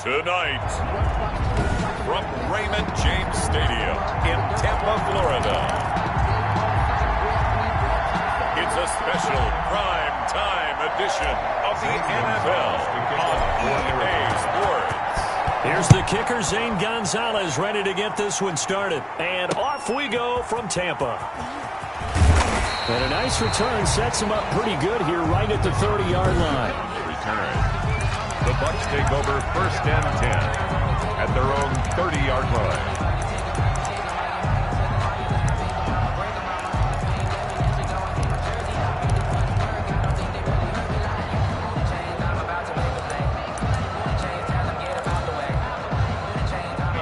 Tonight, from Raymond James Stadium in Tampa, Florida, it's a special prime time edition of the NFL on EA Sports. Here's the kicker, Zane Gonzalez, ready to get this one started. And off we go from Tampa. And a nice return sets him up pretty good here right at the 30-yard line. Return. The Bucs take over 1st and 10 at their own 30-yard line.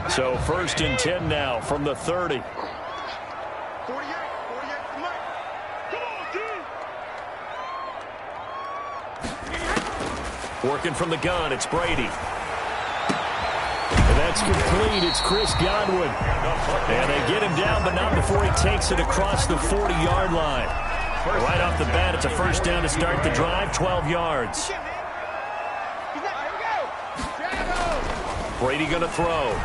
So 1st and 10 now from the 30. Working from the gun, it's Brady. And that's complete. It's Chris Godwin. And they get him down, but not before he takes it across the 40-yard line. Right off the bat, it's a 1st down to start the drive, 12 yards. Brady going to throw.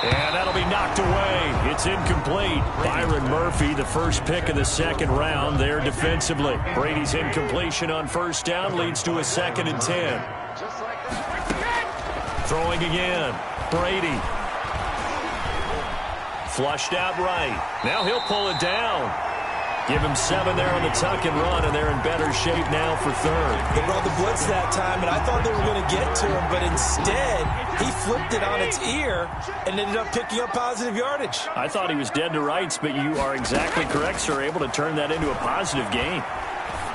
And that'll be knocked away. It's incomplete. Byron Murphy, the first pick of the 2nd round there defensively. Brady's incompletion on 1st down leads to a 2nd and 10. Throwing again. Brady. Flushed out right. Now he'll pull it down. Give him 7 there on the tuck and run, and they're in better shape now for 3rd. They brought the blitz that time, and I thought they were going to get to him, but instead he flipped it on its ear and ended up picking up positive yardage. I thought he was dead to rights, but you are exactly correct, sir. Able to turn that into a positive gain.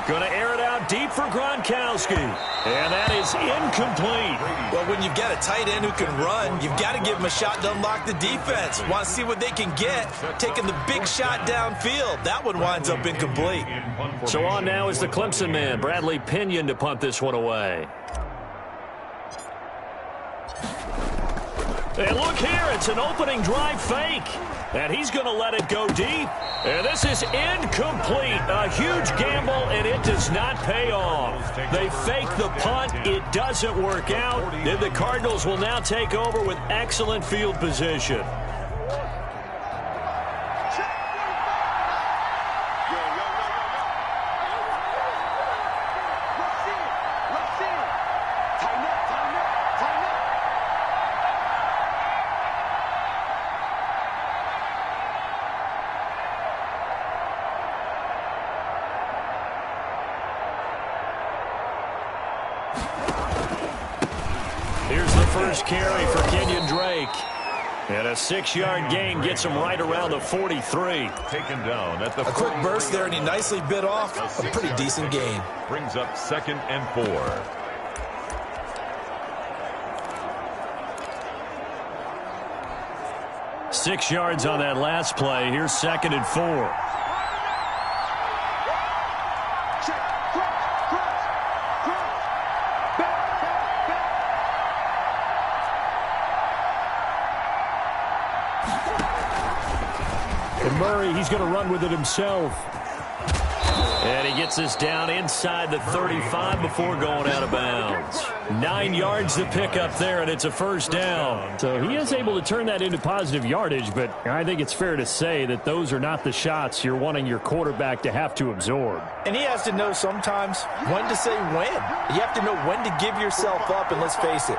Going to air it out deep for Gronkowski. And that is incomplete. Well, when you've got a tight end who can run, you've got to give him a shot to unlock the defense. Want to see what they can get, taking the big shot downfield. That one winds up incomplete. So on now is the Clemson man, Bradley Pinion, to punt this one away. And look here, it's an opening drive fake. And he's going to let it go deep. And this is incomplete. A huge gamble, and it does not pay off. They fake the punt. It doesn't work out. And the Cardinals will now take over with excellent field position. First carry for Kenyon Drake. And a 6-yard gain gets him right around the 43. Taken down at the a quick burst there, and he nicely bit off a pretty decent gain. Brings up 2nd and 4. Six yards on that last play. Here's 2nd and 4. Murray, he's going to run with it himself. And he gets this down inside the 35 before going out of bounds. 9 yards to pick up there, and it's a 1st down. So he is able to turn that into positive yardage, but I think it's fair to say that those are not the shots you're wanting your quarterback to have to absorb. And he has to know sometimes when to say when. You have to know when to give yourself up, and let's face it,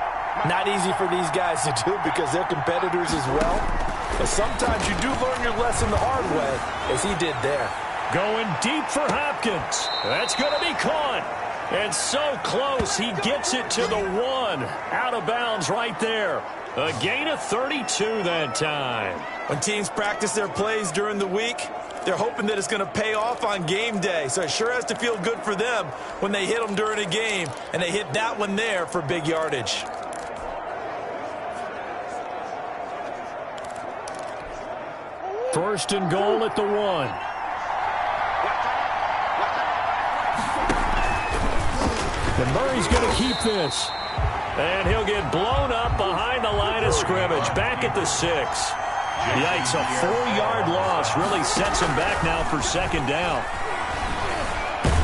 not easy for these guys to do because they're competitors as well. But sometimes you do learn your lesson the hard way, as he did there. Going deep for Hopkins. That's going to be caught. And so close, he gets it to the 1. Out of bounds right there. A gain of 32 that time. When teams practice their plays during the week, they're hoping that it's going to pay off on game day. So it sure has to feel good for them when they hit them during a game, and they hit that one there for big yardage. First and goal at the 1. And Murray's going to keep this. And he'll get blown up behind the line of scrimmage. Back at the 6. Yikes, a 4-yard loss really sets him back now for 2nd down.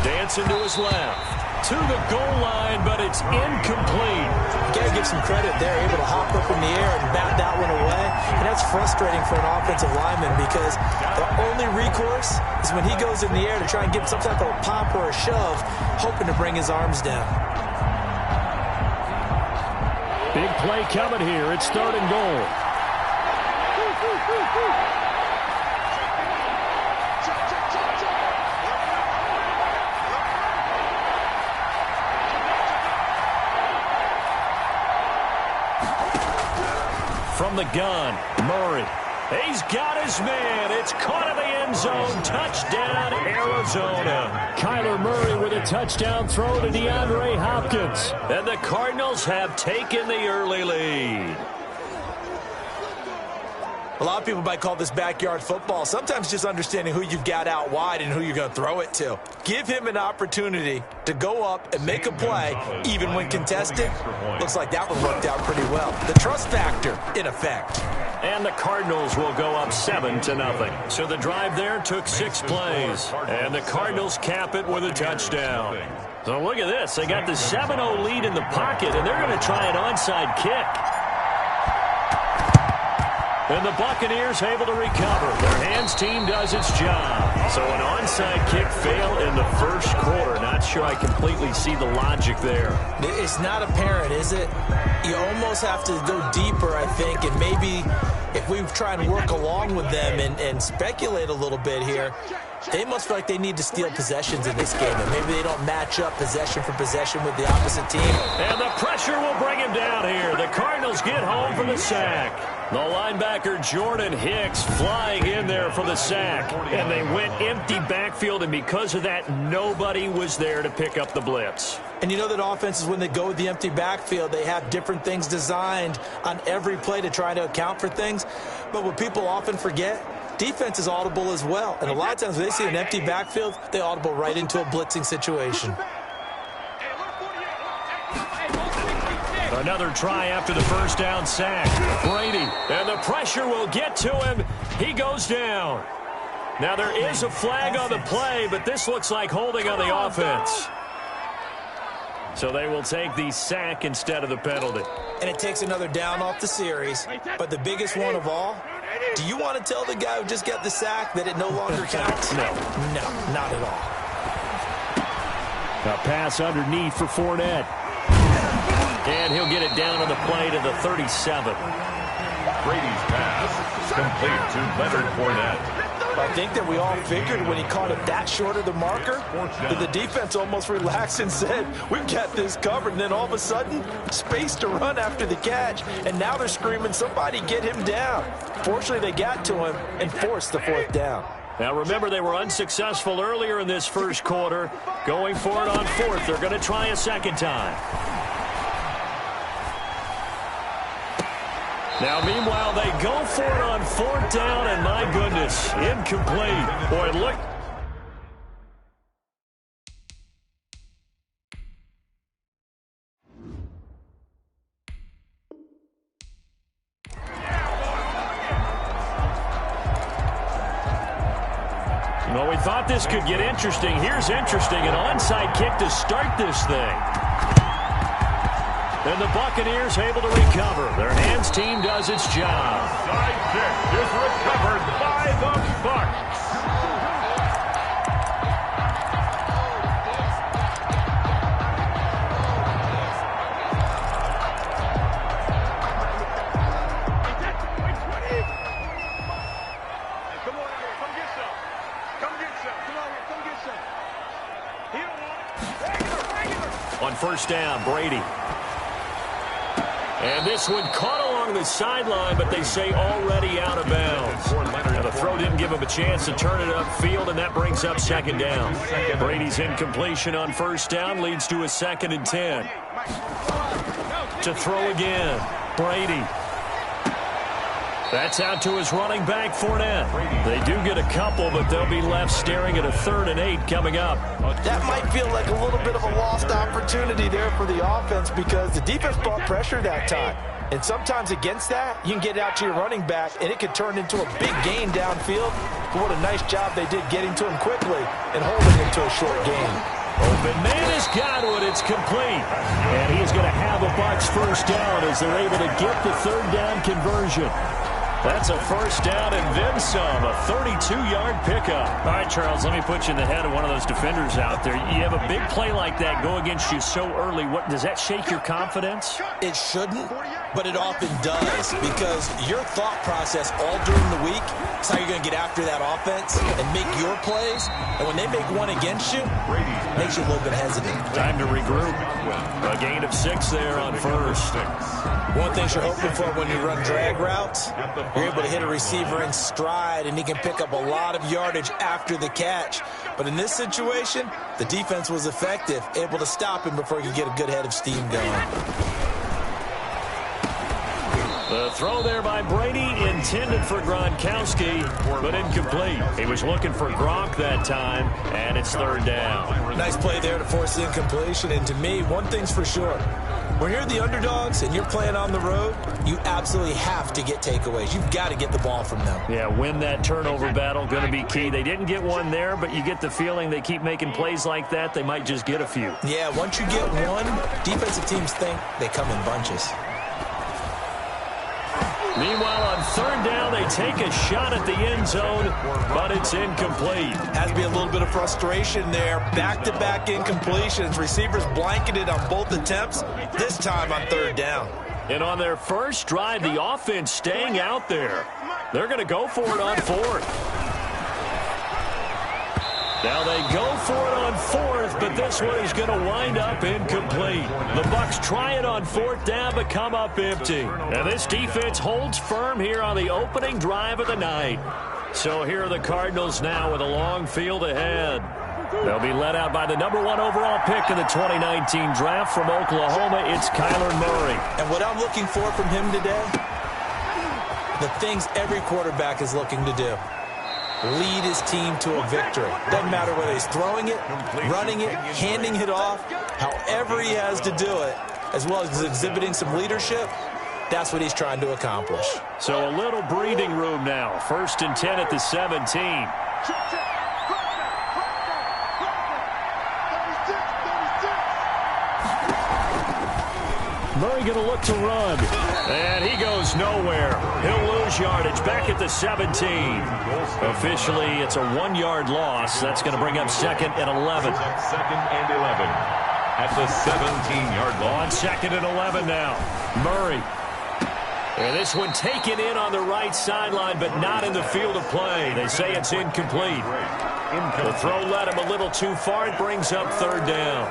Dancing to his left. to the goal line, but it's incomplete. You got to give some credit there, able to hop up in the air and bat that one away. And that's frustrating for an offensive lineman because the only recourse is when he goes in the air to try and get some type of a pop or a shove, hoping to bring his arms down. Big play coming here. It's 3rd and goal. From the gun, Murray. He's got his man. It's caught in the end zone. Touchdown, Arizona. Kyler Murray with a touchdown throw to DeAndre Hopkins. And the Cardinals have taken the early lead. A lot of people might call this backyard football. Sometimes just understanding who you've got out wide and who you're going to throw it to. Give him an opportunity to go up and make a play, even when contested. Looks like that one worked out pretty well. The trust factor, in effect. And the Cardinals will go up 7-0. So the drive there took 6 plays. And the Cardinals cap it with a touchdown. So look at this. They got the 7-0 lead in the pocket, and they're going to try an onside kick. And the Buccaneers able to recover. Their hands team does its job. So an onside kick fail in the first quarter. Not sure I completely see the logic there. It's not apparent, is it? You almost have to go deeper, I think, and maybe if we try and work along with them and speculate a little bit here, they must feel like they need to steal possessions in this game, and maybe they don't match up possession for possession with the opposite team. And the pressure will bring him down here. The Cardinals get home for the sack. The linebacker Jordan Hicks flying in there for the sack. And they went empty backfield, and because of that, nobody was there to pick up the blitz. And you know that offenses, when they go with the empty backfield, they have different things designed on every play to try to account for things. But what people often forget, defense is audible as well. And a lot of times when they see an empty backfield, they audible right into a blitzing situation. Another try after the first down sack. Brady, and the pressure will get to him. He goes down. Now there is a flag on the play, but this looks like holding on the offense. So they will take the sack instead of the penalty. And it takes another down off the series. But the biggest one of all, do you want to tell the guy who just got the sack that it no longer counts? No. No, not at all. A pass underneath for Fournette. And he'll get it down on the play to the 37. Brady's pass complete to Leonard Fournette. I think that we all figured when he caught it that short of the marker that the defense almost relaxed and said, we've got this covered. And then all of a sudden, space to run after the catch. And now they're screaming, somebody get him down. Fortunately, they got to him and forced the 4th down. Now, remember, they were unsuccessful earlier in this first quarter. Going for it on 4th. They're going to try a second time. Now, meanwhile, they go for it on 4th down, and my goodness, incomplete. Boy, look. Well, we thought this could get interesting. Here's interesting, an onside kick to start this thing. And the Buccaneers able to recover. Their hands team does its job. Side kick is recovered by the Bucs. On 1st down, Brady. And this one caught along the sideline, but they say already out of bounds. Now the throw didn't give him a chance to turn it upfield, and that brings up 2nd down. Brady's incompletion on 1st down leads to a 2nd and 10. To throw again, Brady. That's out to his running back, Fournette. They do get a couple, but they'll be left staring at a 3rd and 8 coming up. That might feel like a little bit of a lost opportunity there for the offense because the defense brought pressure that time. And sometimes against that, you can get out to your running back, and it could turn into a big gain downfield. But what a nice job they did getting to him quickly and holding him to a short gain. Open man has got it. It's complete. And he's going to have a Bucs first down as they're able to get the third down conversion. That's a first down and then some, a 32-yard pickup. All right, Charles, let me put you in the head of one of those defenders out there. You have a big play like that go against you so early. What does that shake your confidence? It shouldn't, but it often does, because your thought process all during the week is how you're going to get after that offense and make your plays. And when they make one against you, it makes you a little bit hesitant. Time to regroup. A gain of 6 there on first. One thing you're hoping for when you run drag routes, you're able to hit a receiver in stride, and he can pick up a lot of yardage after the catch. But in this situation, the defense was effective, able to stop him before he could get a good head of steam going. The throw there by Brady, intended for Gronkowski, but incomplete. He was looking for Gronk that time, and it's third down. Nice play there to force the incompletion, and to me, one thing's for sure. When you're the underdogs and you're playing on the road, you absolutely have to get takeaways. You've got to get the ball from them. Yeah, win that turnover battle, going to be key. They didn't get one there, but you get the feeling they keep making plays like that, they might just get a few. Yeah, once you get one, defensive teams think they come in bunches. Meanwhile, on third down, they take a shot at the end zone, but it's incomplete. Has to be a little bit of frustration there. Back-to-back incompletions. Receivers blanketed on both attempts, this time on third down. And on their first drive, the offense staying out there. They're going to go for it on fourth. Now they go for it on fourth, but this one is going to wind up incomplete. The Bucs try it on fourth down, but come up empty. And this defense holds firm here on the opening drive of the night. So here are the Cardinals now with a long field ahead. They'll be led out by the number 1 overall pick in the 2019 draft from Oklahoma. It's Kyler Murray. And what I'm looking for from him today, the things every quarterback is looking to do. Lead his team to a victory. Doesn't matter whether he's throwing it, running it, handing it off, however he has to do it, as well as exhibiting some leadership, that's what he's trying to accomplish. So a little breathing room now. 1st and 10 at the 17. Murray going to look to run. And he goes nowhere. He'll lose yardage back at the 17. Officially, it's a 1-yard loss. That's going to bring up 2nd and 11. 2nd and 11 at the 17-yard line. On 2nd and 11 now. Murray. And this one taken in on the right sideline, but not in the field of play. They say it's incomplete. The throw led him a little too far. It brings up third down.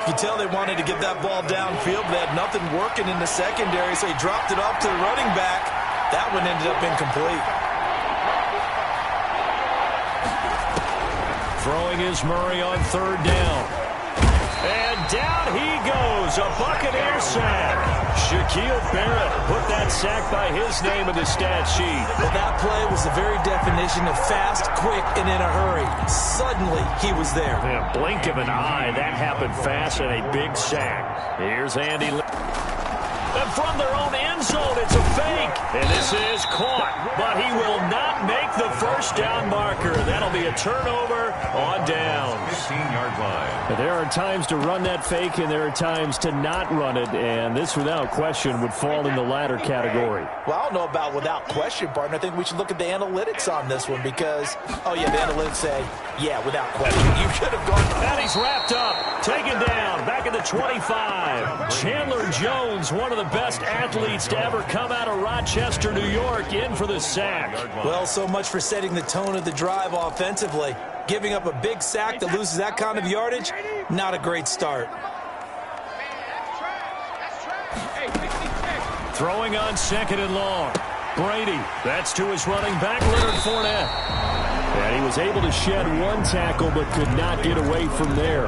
You can tell they wanted to get that ball downfield. They had nothing working in the secondary, so he dropped it off to the running back. That one ended up incomplete. Throwing is Murray on third down. And down he goes. A Buccaneer sack. Shaquille Barrett put that sack by his name in the stat sheet. Well, that play was the very definition of fast, quick, and in a hurry. Suddenly, he was there. Yeah, blink of an eye. That happened fast and a big sack. Here's Andy. And from their own end zone, it's a fake. And this is caught. But he will not make the first down marker. That'll be a turnover on downs. 15-yard line. There are times to run that fake, and there are times to not run it. And this, without question, would fall in the latter category. Well, I don't know about without question, partner. I think we should look at the analytics on this one because, oh, yeah, the analytics say, yeah, without question. You should have gone. And he's wrapped up, taken down, back at the 25. Chandler Jones, one of the best athletes to ever come out of Rochester, New York, in for the sack. Well, so much for setting the tone of the drive offensively. Giving up a big sack that loses that kind of yardage, not a great start. Throwing on 2nd and long. Brady, that's to his running back, Leonard Fournette. And he was able to shed one tackle but could not get away from there.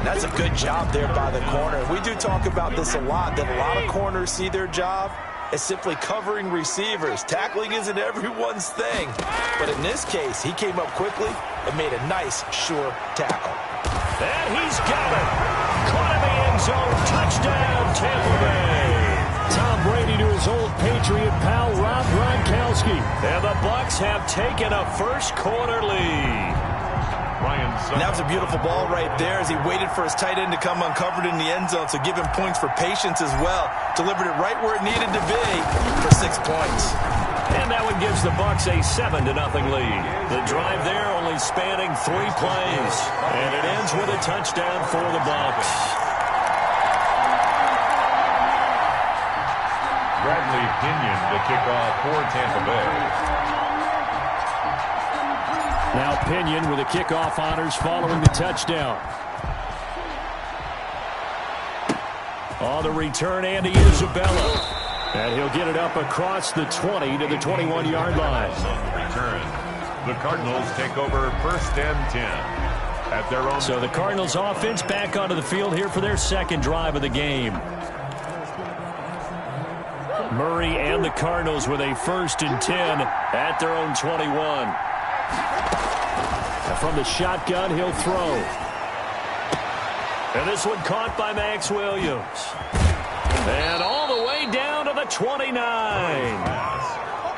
That's a good job there by the corner. We do talk about this a lot, that a lot of corners see their job as simply covering receivers. Tackling isn't everyone's thing. But in this case, he came up quickly and made a nice, sure tackle. And he's got it. Caught in the end zone. Touchdown, Tampa Bay. Tom Brady to his old Patriot pal, Rob Gronkowski. And the Bucs have taken a first quarter lead. And that was a beautiful ball right there as he waited for his tight end to come uncovered in the end zone, so give him points for patience as well. Delivered it right where it needed to be for 6 points. And that one gives the Bucs a 7-0 lead. The drive there only spanning 3 plays. And it ends with a touchdown for the Bucs. Bradley Pinion to kick off for Tampa Bay. Now Pinion with the kickoff honors following the touchdown. On the return, Andy Isabella. And he'll get it up across the 20 to the 21-yard line. Return. The Cardinals take over 1st and 10 at their own. So the Cardinals offense back onto the field here for their second drive of the game. Murray and the Cardinals with a 1st and 10 at their own 21. And from the shotgun, he'll throw. And this one caught by Max Williams. And all the way down to the 29.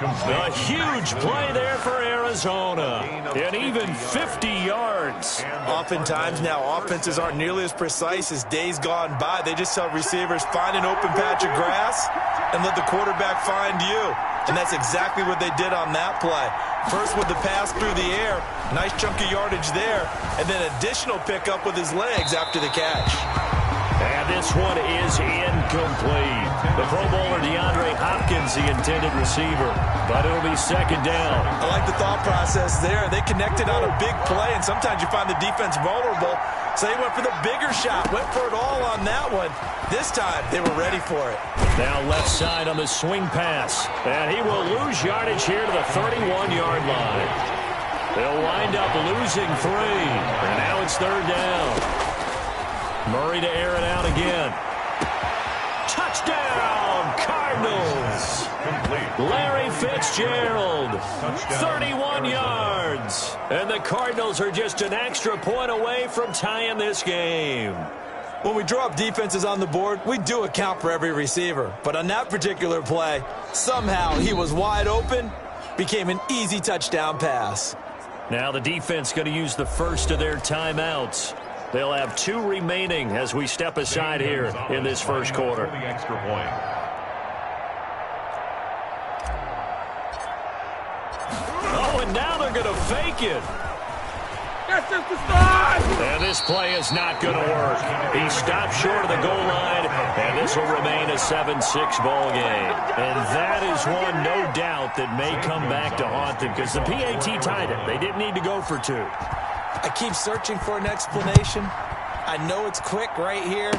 A huge play there for Arizona. And even 50 yards. Oftentimes now, offenses aren't nearly as precise as days gone by. They just tell receivers, find an open patch of grass and let the quarterback find you. And that's exactly what they did on that play. First with the pass through the air, nice chunk of yardage there, and then additional pickup with his legs after the catch. And this one is incomplete. The Pro Bowler DeAndre Hopkins, the intended receiver, but it'll be 2nd down. I like the thought process there. They connected on a big play, and sometimes you find the defense vulnerable, so they went for the bigger shot, went for it all on that one. This time, they were ready for it. Now left side on the swing pass, and he will lose yardage here to the 31-yard line. They'll wind up losing 3, and now it's 3rd down. Murray to air it out again. Touchdown, Cardinals. Complete. Larry Fitzgerald, 31 yards. And the Cardinals are just an extra point away from tying this game. When we draw up defenses on the board, we do account for every receiver. But on that particular play, somehow he was wide open, became an easy touchdown pass. Now the defense going to use the first of their timeouts. They'll have 2 remaining as we step aside here in this first quarter. The extra point. Oh, and now they're going to fake it. That's just the start. And this play is not going to work. He stopped short of the goal line, and this will remain a 7-6 ball game. And that is one, no doubt, that may come back to haunt them because the PAT tied it. They didn't need to go for 2. I keep searching for an explanation. I know it's quick right here.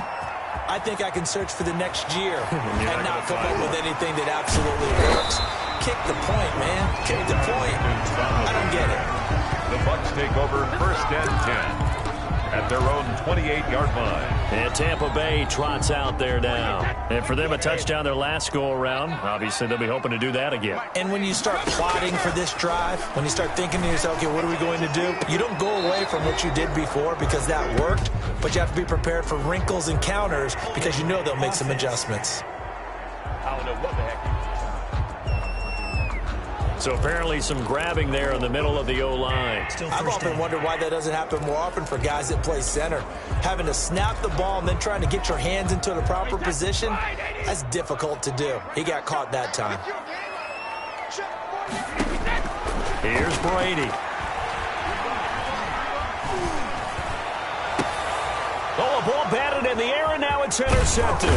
I think I can search for the next year and not come up with anything that absolutely works. Kick the point, man. Kick the point. I don't get it. The Bucs take over 1st and 10 at their own 28-yard line. And Tampa Bay trots out there now. And for them, a touchdown their last go-around. Obviously, they'll be hoping to do that again. And when you start plotting for this drive, when you start thinking to yourself, okay, what are we going to do? You don't go away from what you did before because that worked, but you have to be prepared for wrinkles and counters because you know they'll make some adjustments. I don't know what the heck. So apparently some grabbing there in the middle of the O-line. I've often wondered why that doesn't happen more often for guys that play center. Having to snap the ball and then trying to get your hands into the proper position, that's difficult to do. He got caught that time. Here's Brady. Oh, a ball batted in the air, and now it's intercepted.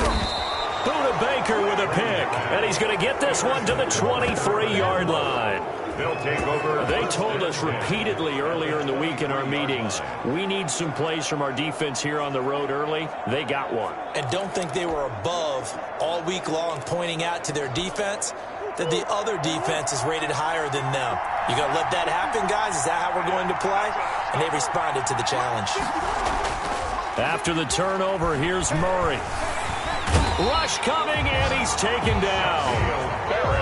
Buda Baker with a pick, and he's going to get this one to the 23-yard line. They'll take over. They told us repeatedly earlier in the week in our meetings, we need some plays from our defense here on the road early. They got one. And don't think they were above all week long pointing out to their defense that the other defense is rated higher than them. You going to let that happen, guys? Is that how we're going to play? And they responded to the challenge. After the turnover, here's Murray. Rush coming, and he's taken down.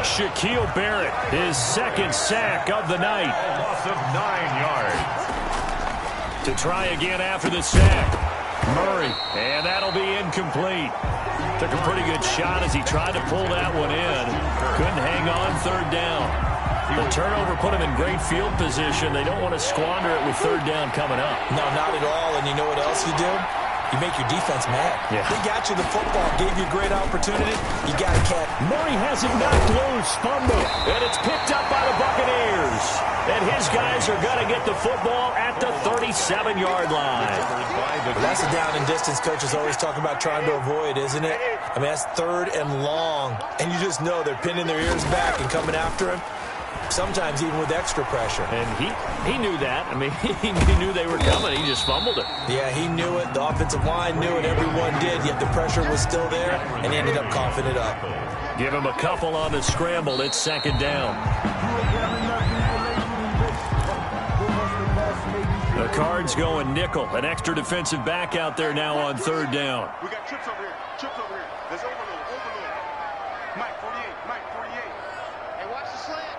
Shaquille Barrett, his 2nd sack of the night. Loss of 9 yards. To try again after the sack. Murray, and that'll be incomplete. Took a pretty good shot as he tried to pull that one in. Couldn't hang on 3rd down. The turnover put them in great field position. They don't want to squander it with third down coming up. No, not at all. And you know what else you do? You make your defense mad. Yeah. They got you the football, gave you a great opportunity. You got to catch. Murray has it knocked loose, fumble, and it's picked up by the Buccaneers. And his guys are going to get the football at the 37-yard line. Well, that's a down and distance coaches always talk about trying to avoid, isn't it? I mean, that's third and long. And you just know they're pinning their ears back and coming after him. Sometimes even with extra pressure. And he knew that. I mean, he knew they were coming. He just fumbled it. Yeah, he knew it. The offensive line knew it. Everyone did. Yet the pressure was still there, and he ended up coughing it up. Give him a couple on the scramble. It's second down. The Cards going nickel. An extra defensive back out there now on third down. We got trips over here. Trips over here. There's overload. Mike 48. Mike 48. Hey, watch the slant.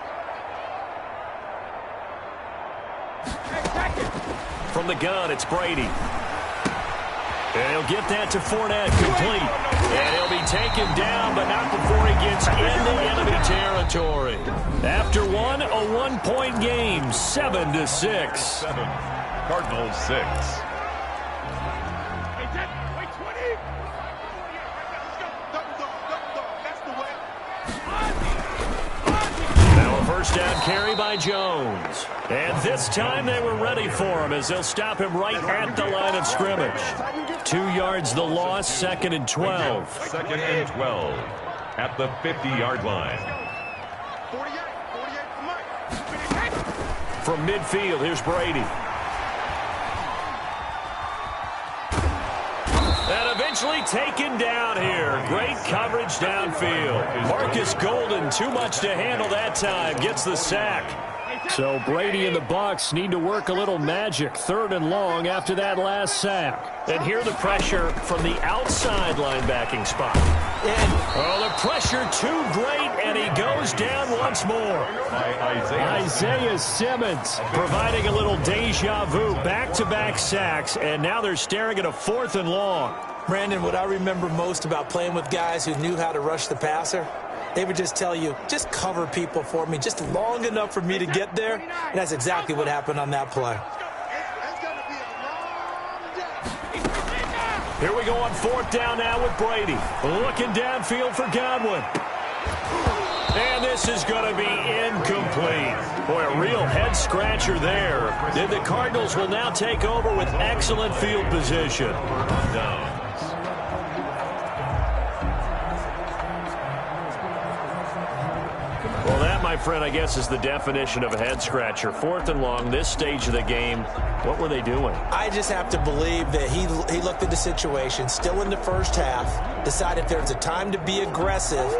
From the gun, it's Brady. And he'll get that to Fournette, complete. And he'll be taken down, but not before he gets into enemy territory. After one, a one-point game, 7-6. 7. Cardinals 6. Wait, 20. Let's go. Double. That's the way. Now a first down carry by Jones. And this time they were ready for him as they'll stop him right at the line of scrimmage. 2 yards the loss, 2nd and 12. 2nd and 12 at the 50-yard line. 48 for Mike. From midfield, here's Brady. And eventually taken down here. Great coverage downfield. Marcus Golden, too much to handle that time, gets the sack. So Brady and the Bucs need to work a little magic, 3rd and long after that last sack. And here the pressure from the outside linebacking spot. The pressure too great, and he goes down once more. Isaiah Simmons providing a little deja vu, back-to-back sacks, and now they're staring at a 4th and long. Brandon, what I remember most about playing with guys who knew how to rush the passer, they would just tell you, just cover people for me, just long enough for me to get there. And that's exactly what happened on that play. Here we go on 4th down now with Brady. Looking downfield for Godwin. And this is going to be incomplete. Boy, a real head-scratcher there. Then the Cardinals will now take over with excellent field position. Well, that, my friend, I guess is the definition of a head-scratcher. 4th and long, this stage of the game. What were they doing? I just have to believe that he looked at the situation, still in the first half, decided there's a time to be aggressive.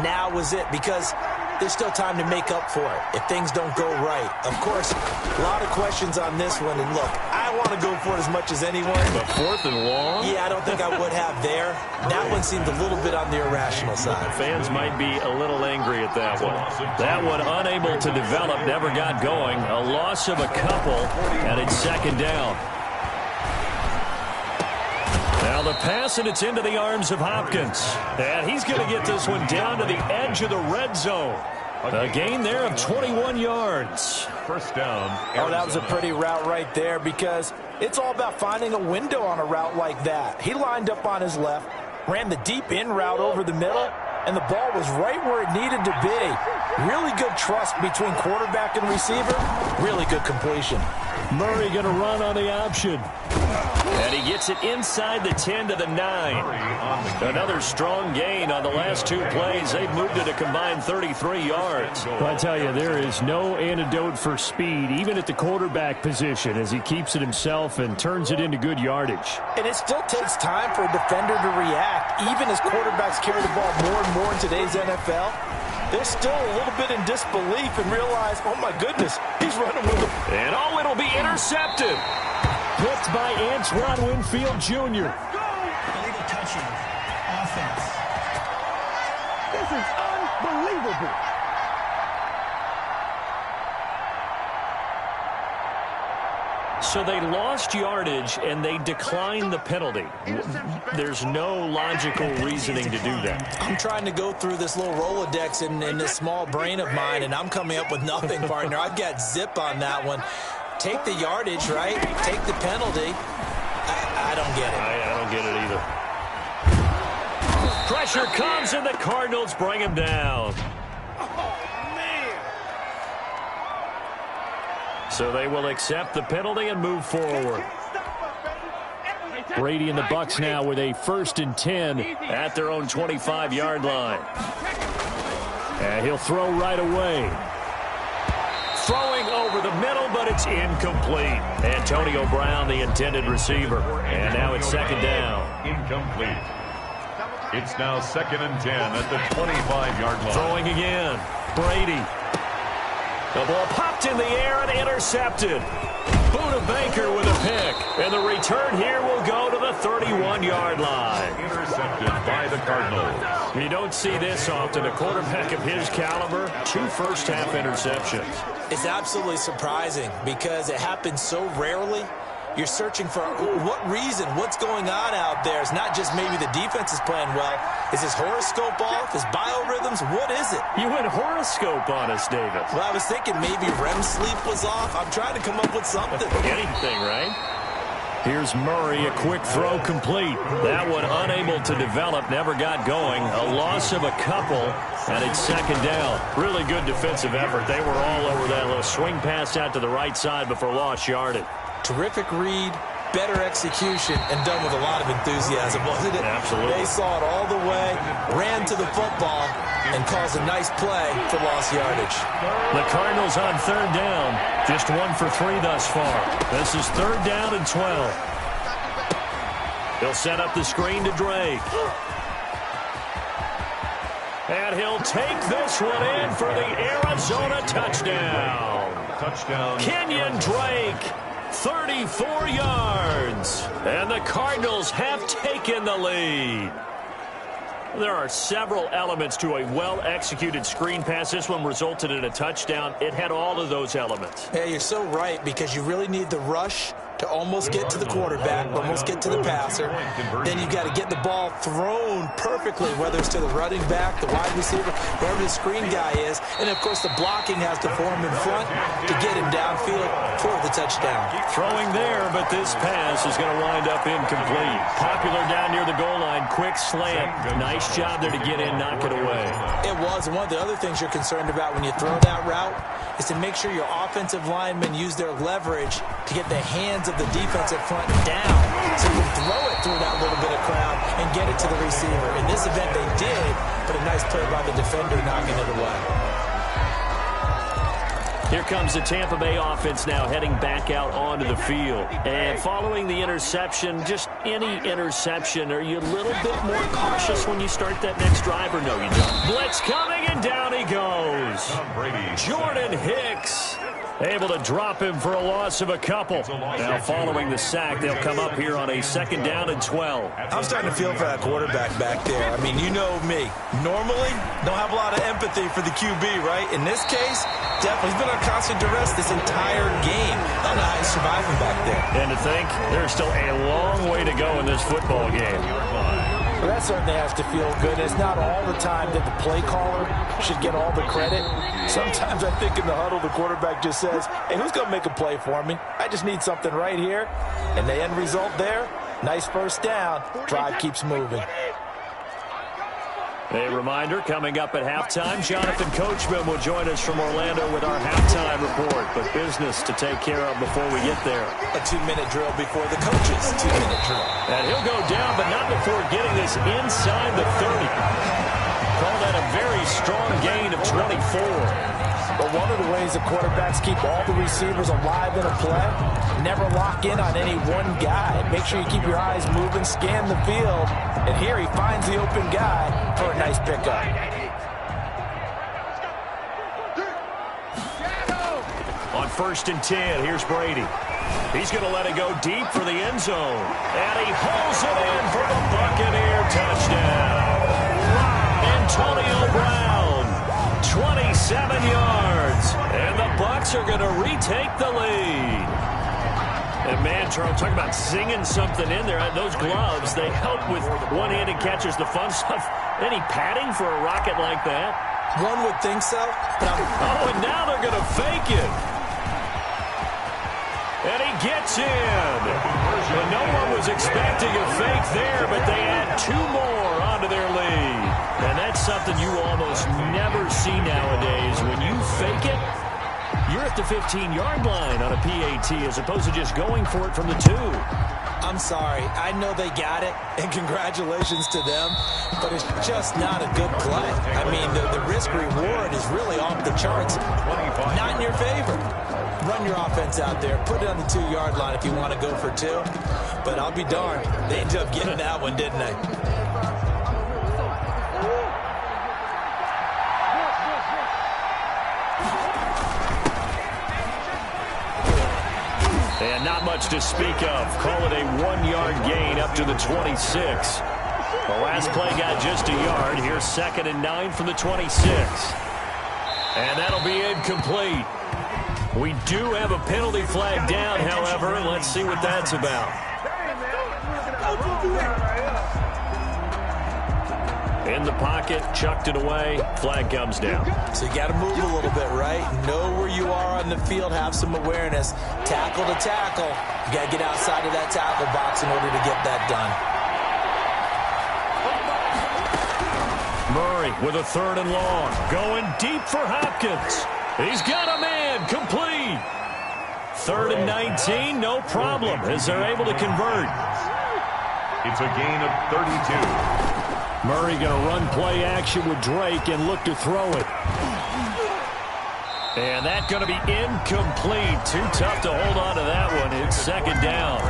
Now was it, because there's still time to make up for it if things don't go right. Of course, a lot of questions on this one, and look, I want to go for it as much as anyone. But 4th and long? Yeah, I don't think I would have there. That one seemed a little bit on the irrational side. Fans might be a little angry at that one. That one unable to develop, never got going. A loss of a couple, and it's 2nd down. Now the pass, and it's into the arms of Hopkins. And he's going to get this one down to the edge of the red zone. A gain there of 21 yards. First down. Oh, that was a pretty route right there, because it's all about finding a window on a route like that. He lined up on his left, ran the deep in route over the middle, and the ball was right where it needed to be. Really good trust between quarterback and receiver. Really good completion. Murray going to run on the option. And he gets it inside the 10 to the 9. Another strong gain on the last 2 plays. They've moved it a combined 33 yards. Well, I tell you, there is no antidote for speed, even at the quarterback position, as he keeps it himself and turns it into good yardage. And it still takes time for a defender to react, even as quarterbacks carry the ball more and more in today's NFL. They're still a little bit in disbelief and realize, oh my goodness, he's running with them. And oh, it'll be intercepted. Picked by Antoine Winfield Jr. Illegal touching. Offense. This is unbelievable. So they lost yardage, and they declined the penalty. There's no logical reasoning to do that. I'm trying to go through this little Rolodex in this small brain of mine, and I'm coming up with nothing, partner. I've got zip on that one. Take the yardage, right? Take the penalty. I don't get it. I don't get it either. Pressure comes, and the Cardinals bring him down. So they will accept the penalty and move forward. Brady and the Bucs now with a 1st and 10 at their own 25-yard line. And he'll throw right away. Throwing over the middle, but it's incomplete. Antonio Brown, the intended receiver. And now it's 2nd down. Incomplete. It's now 2nd and 10 at the 25-yard line. Throwing again. Brady. The ball popped in the air and intercepted. Buda Baker with a pick. And the return here will go to the 31-yard line. Intercepted by the Cardinals. You don't see this often. A quarterback of his caliber, 2 first-half interceptions. It's absolutely surprising because it happens so rarely. You're searching for what reason, what's going on out there. It's not just maybe the defense is playing well. Is his horoscope off? His biorhythms? What is it? You went horoscope on us, David. Well, I was thinking maybe REM sleep was off. I'm trying to come up with something. Anything, right? Here's Murray, a quick throw complete. That one unable to develop, never got going. A loss of a couple, and it's 2nd down. Really good defensive effort. They were all over that little swing pass out to the right side before lost yardage. Terrific read, better execution, and done with a lot of enthusiasm, wasn't it? Absolutely. They saw it all the way, ran to the football, and caused a nice play for lost yardage. The Cardinals on 3rd down. Just 1 for 3 thus far. This is 3rd down and 12. He'll set up the screen to Drake. And he'll take this one in for the Arizona touchdown. Touchdown. Kenyon Drake. 34 yards. And the Cardinals have taken the lead. There are several elements to a well-executed screen pass. This one resulted in a touchdown. It had all of those elements. Yeah, you're so right, because you really need the rush to almost get to the quarterback, almost get to the passer. Then you've got to get the ball thrown perfectly, whether it's to the running back, the wide receiver, wherever the screen guy is. And, of course, the blocking has to form in front to get him downfield for the touchdown. Throwing there, but this pass is going to wind up incomplete. Popular down near the goal line, quick slant. Nice job there to get in, knock it away. It was. And one of the other things you're concerned about when you throw that route is to make sure your offensive linemen use their leverage to get the hands of the defensive front down so you can throw it through that little bit of crowd and get it to the receiver. In this event, they did, but a nice play by the defender knocking it away. Here comes the Tampa Bay offense now heading back out onto the field. And following the interception, just any interception, are you a little bit more cautious when you start that next drive, or no, you don't? Blitz coming, and down he goes. Jordan Hicks able to drop him for a loss of a couple. Now following the sack, they'll come up here on a 2nd down and 12. I'm starting to feel for that quarterback back there. I mean, you know me. Normally, don't have a lot of empathy for the QB, right? In this case, definitely. He's been on constant duress this entire game. I don't know how he's surviving back there. And to think, there's still a long way to go in this football game. Well, that certainly has to feel good. It's not all the time that the play caller should get all the credit. Sometimes I think in the huddle, the quarterback just says, hey, who's going to make a play for me? I just need something right here. And the end result there, nice 1st down. Drive keeps moving. A reminder, coming up at halftime, Jonathan Coachman will join us from Orlando with our halftime report. But business to take care of before we get there. A 2-minute drill before the coaches' 2-minute drill. And he'll go down, but not before getting this inside the 30. Call that a very strong gain of 24. But one of the ways the quarterbacks keep all the receivers alive in a play, never lock in on any one guy. Make sure you keep your eyes moving, scan the field. And here he finds the open guy for a nice pickup. On 1st and 10, here's Brady. He's going to let it go deep for the end zone. And he hauls it in for the Buccaneer touchdown. Antonio Brown, 27 yards. And the Bucs are going to retake the lead. And man, Charles, talk about singing something in there. Those gloves, they help with one-handed catches, the fun stuff. Any padding for a rocket like that? One would think so. Oh, and now they're going to fake it. And he gets in. And no one was expecting a fake there, but they add 2 more onto their lead. And that's something you almost never see nowadays. When you fake it, you're at the 15-yard line on a PAT as opposed to just going for it from the 2. I'm sorry. I know they got it, and congratulations to them, but it's just not a good play. I mean, the risk-reward is really off the charts. Not in your favor. Run your offense out there. Put it on the 2-yard line if you want to go for 2. But I'll be darned. They ended up getting that one, didn't they? And not much to speak of. Call it a 1-yard gain up to the 26. The last play got just a yard. Here's 2nd and 9 from the 26. And that'll be incomplete. We do have a penalty flag down, however, and let's see what that's about. In the pocket, chucked it away, flag comes down. So you got to move a little bit, right? Know where you are on the field, have some awareness. Tackle to tackle. You got to get outside of that tackle box in order to get that done. Murray with a 3rd and long. Going deep for Hopkins. He's got a man, complete. 3rd and 19, no problem, as they're able to convert. It's a gain of 32. Murray going to run play action with Drake and look to throw it. And that's going to be incomplete. Too tough to hold on to that one. It's 2nd down.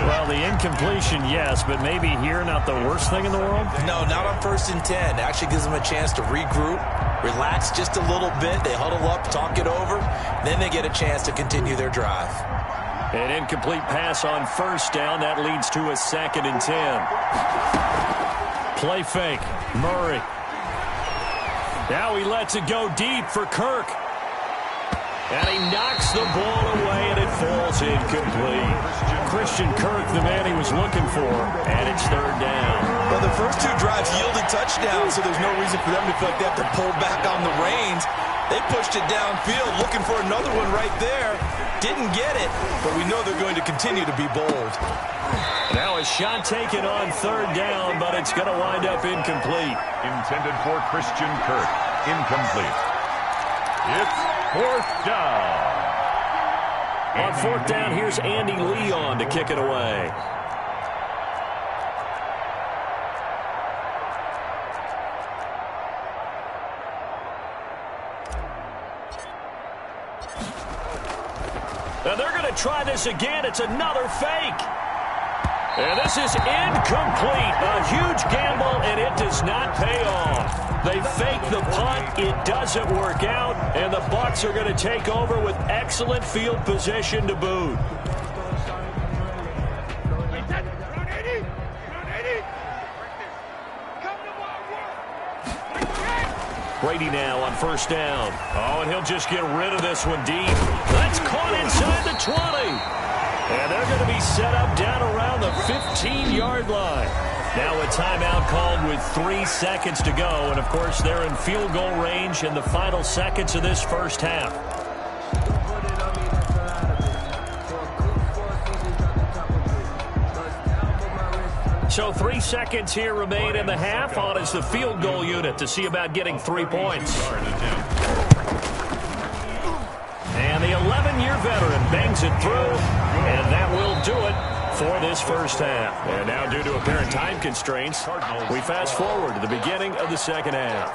Well, the incompletion, yes, but maybe here not the worst thing in the world? No, not on 1st and 10. It actually gives them a chance to regroup, relax just a little bit. They huddle up, talk it over. Then they get a chance to continue their drive. An incomplete pass on 1st down. That leads to a 2nd and 10. Play fake. Murray. Now he lets it go deep for Kirk. And he knocks the ball away, and it falls incomplete. Christian Kirk, the man he was looking for, and it's 3rd down. Well, the first 2 drives yielded touchdowns, so there's no reason for them to feel like they have to pull back on the reins. They pushed it downfield, looking for another one right there. Didn't get it, but we know they're going to continue to be bold. Now a shot taken on 3rd down, but it's going to wind up incomplete. Intended for Christian Kirk. Incomplete. It's 4th down. On 4th down, here's Andy Leon to kick it away. And they're going to try this again. It's another fake. And this is incomplete. A huge gamble, and it does not pay off. They fake the punt. It doesn't work out, and the Bucs are going to take over with excellent field position to boot. Brady now on 1st down. Oh, and he'll just get rid of this one deep. That's caught inside the 20. And they're going to be set up down around the 15-yard line. Now a timeout called with 3 seconds to go. And, of course, they're in field goal range in the final seconds of this first half. So 3 seconds here remain in the half. On is the field goal unit to see about getting 3 points. And the 11-year veteran bangs it through, and that will do it for this first half. And now, due to apparent time constraints, we fast forward to the beginning of the second half.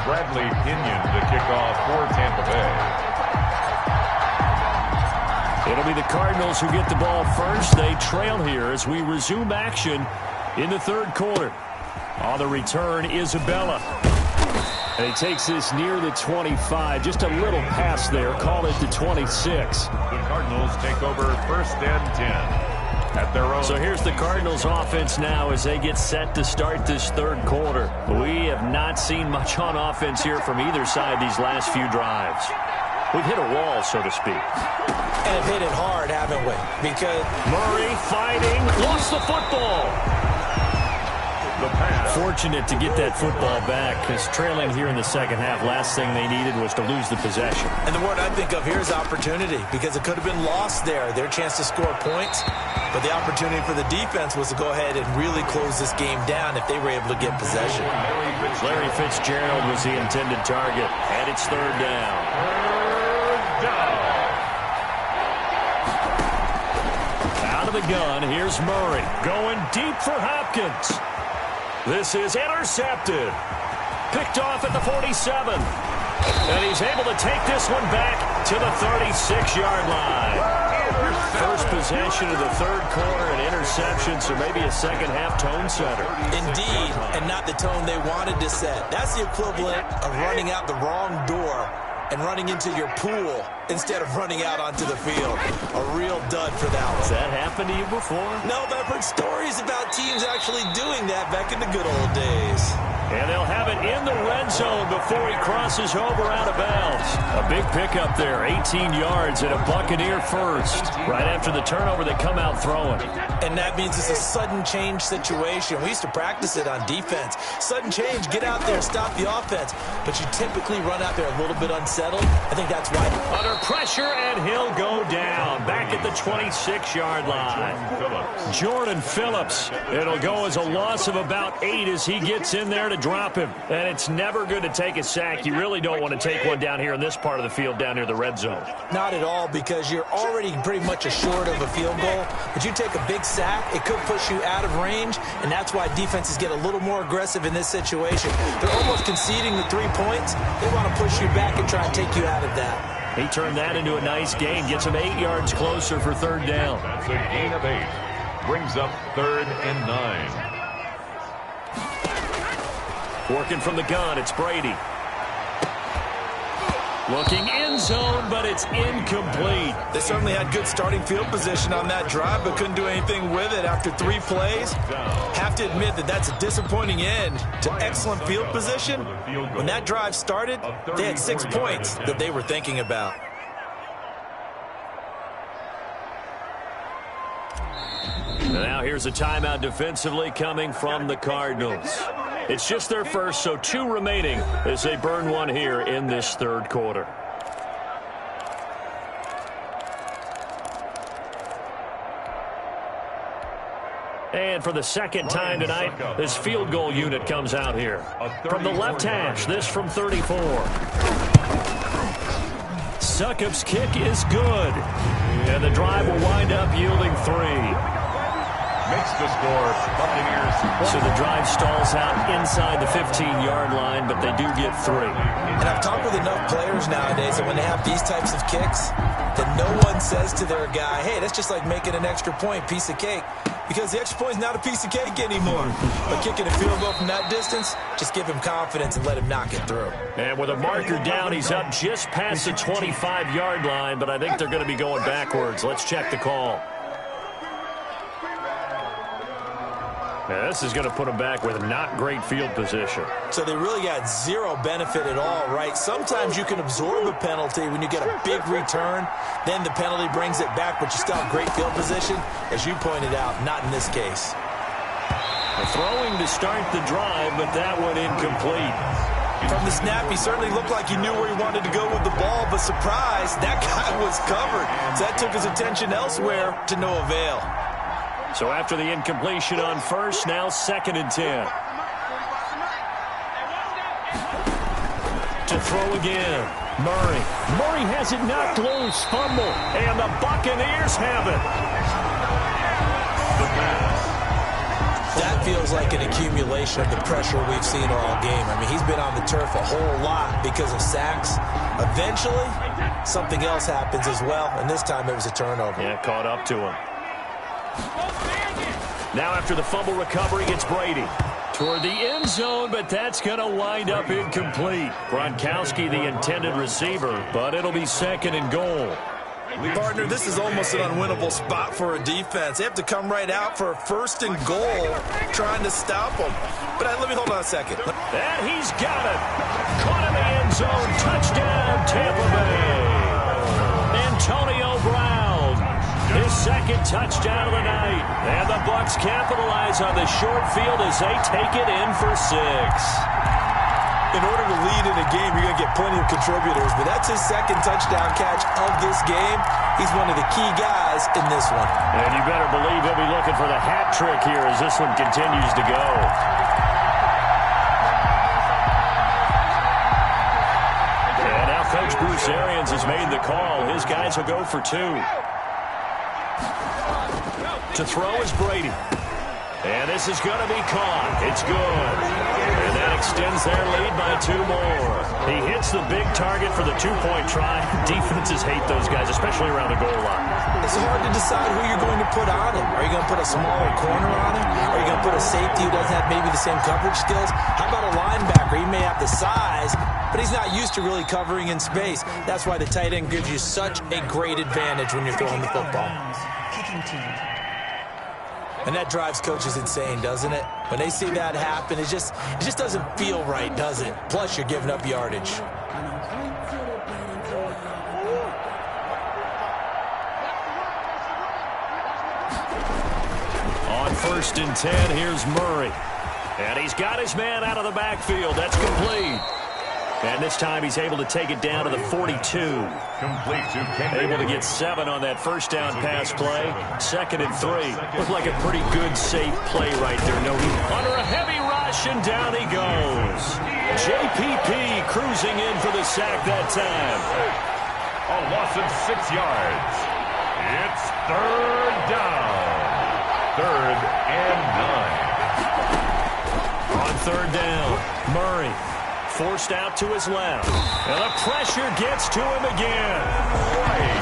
Bradley Pinion to kick off for Tampa Bay. It'll be the Cardinals who get the ball first. They trail here as we resume action in the 3rd quarter. On the return, Isabella. And he takes this near the 25. Just a little pass there. Call it the 26. The Cardinals take over 1st and 10. at their own. So here's the Cardinals offense now as they get set to start this third quarter. We have not seen much on offense here from either side these last few drives. We've hit a wall, so to speak. And have hit it hard, haven't we? Because Murray fighting, lost the football. The pass. Fortunate to get that football back because trailing here in the second half, last thing they needed was to lose the possession. And the word I think of here is opportunity, because it could have been lost there, their chance to score points. But the opportunity for the defense was to go ahead and really close this game down if they were able to get possession. Larry Fitzgerald was the intended target, and it's third down. Out of the gun, here's Murray going deep for Hopkins. This is intercepted. Picked off at the 47. And he's able to take this one back to the 36-yard line. First possession of the third quarter, an interception, so maybe a second-half tone setter. Indeed, and not the tone they wanted to set. That's the equivalent of running out the wrong door and running into your pool instead of running out onto the field. A real dud for that one. Has that happened to you before? No, but I've heard stories about teams actually doing that back in the good old days. And they'll have it in the red zone before he crosses over out of bounds. A big pickup there, 18 yards and a Buccaneer first. Right after the turnover, they come out throwing. And that means it's a sudden change situation. We used to practice it on defense. Sudden change, get out there, stop the offense. But you typically run out there a little bit unsettled. I think that's why. Under pressure, and he'll go down. Back at the 26-yard line. Jordan Phillips. It'll go as a loss of about 8 as he gets in there to drop him. And it's never good to take a sack. You really don't want to take one down here in this part of the field down near the red zone. Not at all, because you're already pretty much assured of a field goal. But you take a big sack, it could push you out of range, and that's why defenses get a little more aggressive in this situation. They're almost conceding the 3 points. They want to push you back and try and take you out of that. He turned that into a nice gain, gets him 8 yards closer for third down. That's a gain of 8. Brings up 3rd and 9. Working from the gun, it's Brady. Looking end zone, but it's incomplete. They certainly had good starting field position on that drive, but couldn't do anything with it after 3 plays. Have to admit that that's a disappointing end to excellent field position. When that drive started, they had 6 points that they were thinking about. Now here's a timeout defensively coming from the Cardinals. It's just their first, so 2 remaining as they burn one here in this third quarter. And for the second time tonight, this field goal unit comes out here. From the left hash, this from 34. Succop's kick is good. And the drive will wind up yielding 3. Makes the score, Buccaneers. So the drive stalls out inside the 15-yard line, but they do get 3. And I've talked with enough players nowadays that when they have these types of kicks, that no one says to their guy, hey, that's just like making an extra point, piece of cake. Because the extra point is not a piece of cake anymore. But kicking a field goal from that distance, just give him confidence and let him knock it through. And with a marker down, he's up just past the 25-yard line, but I think they're going to be going backwards. Let's check the call. Now, this is going to put them back with not great field position. So they really got 0 benefit at all, right? Sometimes you can absorb a penalty when you get a big return. Then the penalty brings it back, but you still have great field position. As you pointed out, not in this case. Throwing to start the drive, but that one incomplete. From the snap, he certainly looked like he knew where he wanted to go with the ball, but surprise, that guy was covered. So that took his attention elsewhere to no avail. So after the incompletion on first, now 2nd and 10. To throw again. Murray. Murray has it knocked loose. Fumble. And the Buccaneers have it. That feels like an accumulation of the pressure we've seen all game. I mean, he's been on the turf a whole lot because of sacks. Eventually, something else happens as well, and this time it was a turnover. Yeah, caught up to him. Now after the fumble recovery, it's Brady. Toward the end zone, but that's going to wind up incomplete. Gronkowski, the intended receiver, but it'll be 2nd and goal. Partner, this is almost an unwinnable spot for a defense. They have to come right out for a 1st and goal, trying to stop them. But let me hold on a second. And he's got it. Caught in the end zone. Touchdown, Tampa Bay. Antonio Brown, his 2nd touchdown of the night. And the Bucs capitalize on the short field as they take it in for 6. In order to lead in a game, you're going to get plenty of contributors, but that's his 2nd touchdown catch of this game. He's one of the key guys in this one. And you better believe he'll be looking for the hat trick here as this one continues to go. And now Coach Bruce Arians has made the call. His guys will go for 2. To throw is Brady. And this is going to be caught. It's good. And that extends their lead by 2 more. He hits the big target for the 2-point try. Defenses hate those guys, especially around the goal line. It's hard to decide who you're going to put on him. Are you going to put a smaller corner on him? Are you going to put a safety who doesn't have maybe the same coverage skills? How about a linebacker? He may have the size, but he's not used to really covering in space. That's why the tight end gives you such a great advantage when you're throwing the football. Kicking team. And that drives coaches insane, doesn't it? When they see that happen, it just doesn't feel right, does it? Plus, you're giving up yardage. On 1st and 10, here's Murray. And he's got his man out of the backfield. That's complete. And this time he's able to take it down to the 42. Complete to Able to get 7 on that 1st down pass play. 2nd and 3. Looked like a pretty good, safe play right there. No, he's under a heavy rush, and down he goes. JPP cruising in for the sack that time. A loss of 6 yards. It's 3rd down. 3rd and 9. On 3rd down, Murray. Forced out to his left. And the pressure gets to him again.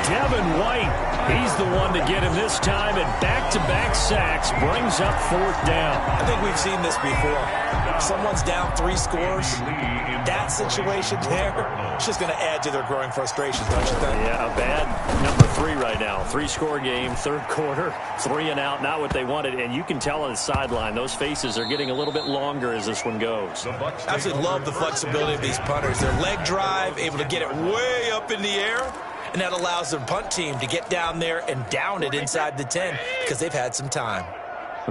Devin White, he's the one to get him this time, and back-to-back sacks brings up 4th down. I think we've seen this before. Someone's down 3 scores. That situation there, it's just going to add to their growing frustration, don't you think? Yeah, a bad number 3 right now. 3-score game, 3rd quarter, 3 and out, not what they wanted. And you can tell on the sideline, those faces are getting a little bit longer as this one goes. I absolutely love the flexibility of these punters. Their leg drive, able to get it way up in the air, and that allows their punt team to get down there and down it inside the 10 because they've had some time.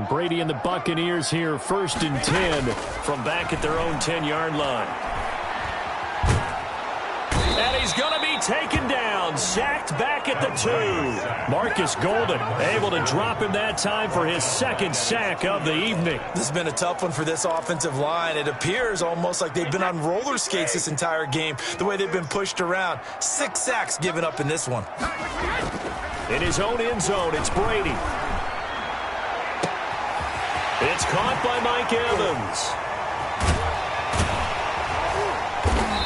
Brady and the Buccaneers here, 1st and 10 from back at their own 10-yard line. And he's going to be taken down, sacked back at the 2. Marcus Golden able to drop him that time for his 2nd sack of the evening. This has been a tough one for this offensive line. It appears almost like they've been on roller skates this entire game, the way they've been pushed around. 6 sacks given up in this one. In his own end zone, it's Brady. It's caught by Mike Evans.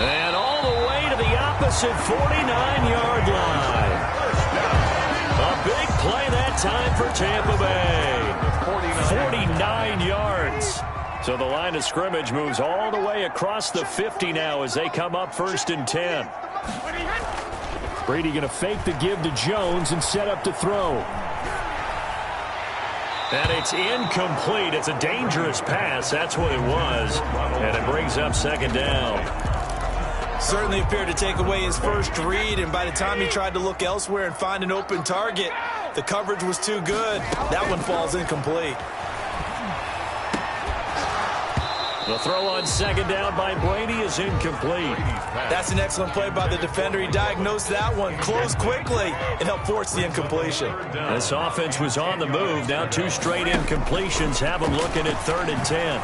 And all the way to the opposite 49-yard line. A big play that time for Tampa Bay. 49 yards. So the line of scrimmage moves all the way across the 50 now as they come up 1st and 10. Brady going to fake the give to Jones and set up to throw. And it's incomplete. It's a dangerous pass. That's what it was. And it brings up 2nd down. Certainly appeared to take away his first read, and by the time he tried to look elsewhere and find an open target, the coverage was too good. That one falls incomplete. The throw on 2nd down by Brady is incomplete. That's an excellent play by the defender. He diagnosed that one, closed quickly, and helped force the incompletion. This offense was on the move. Now 2 straight incompletions have them looking at 3rd and 10.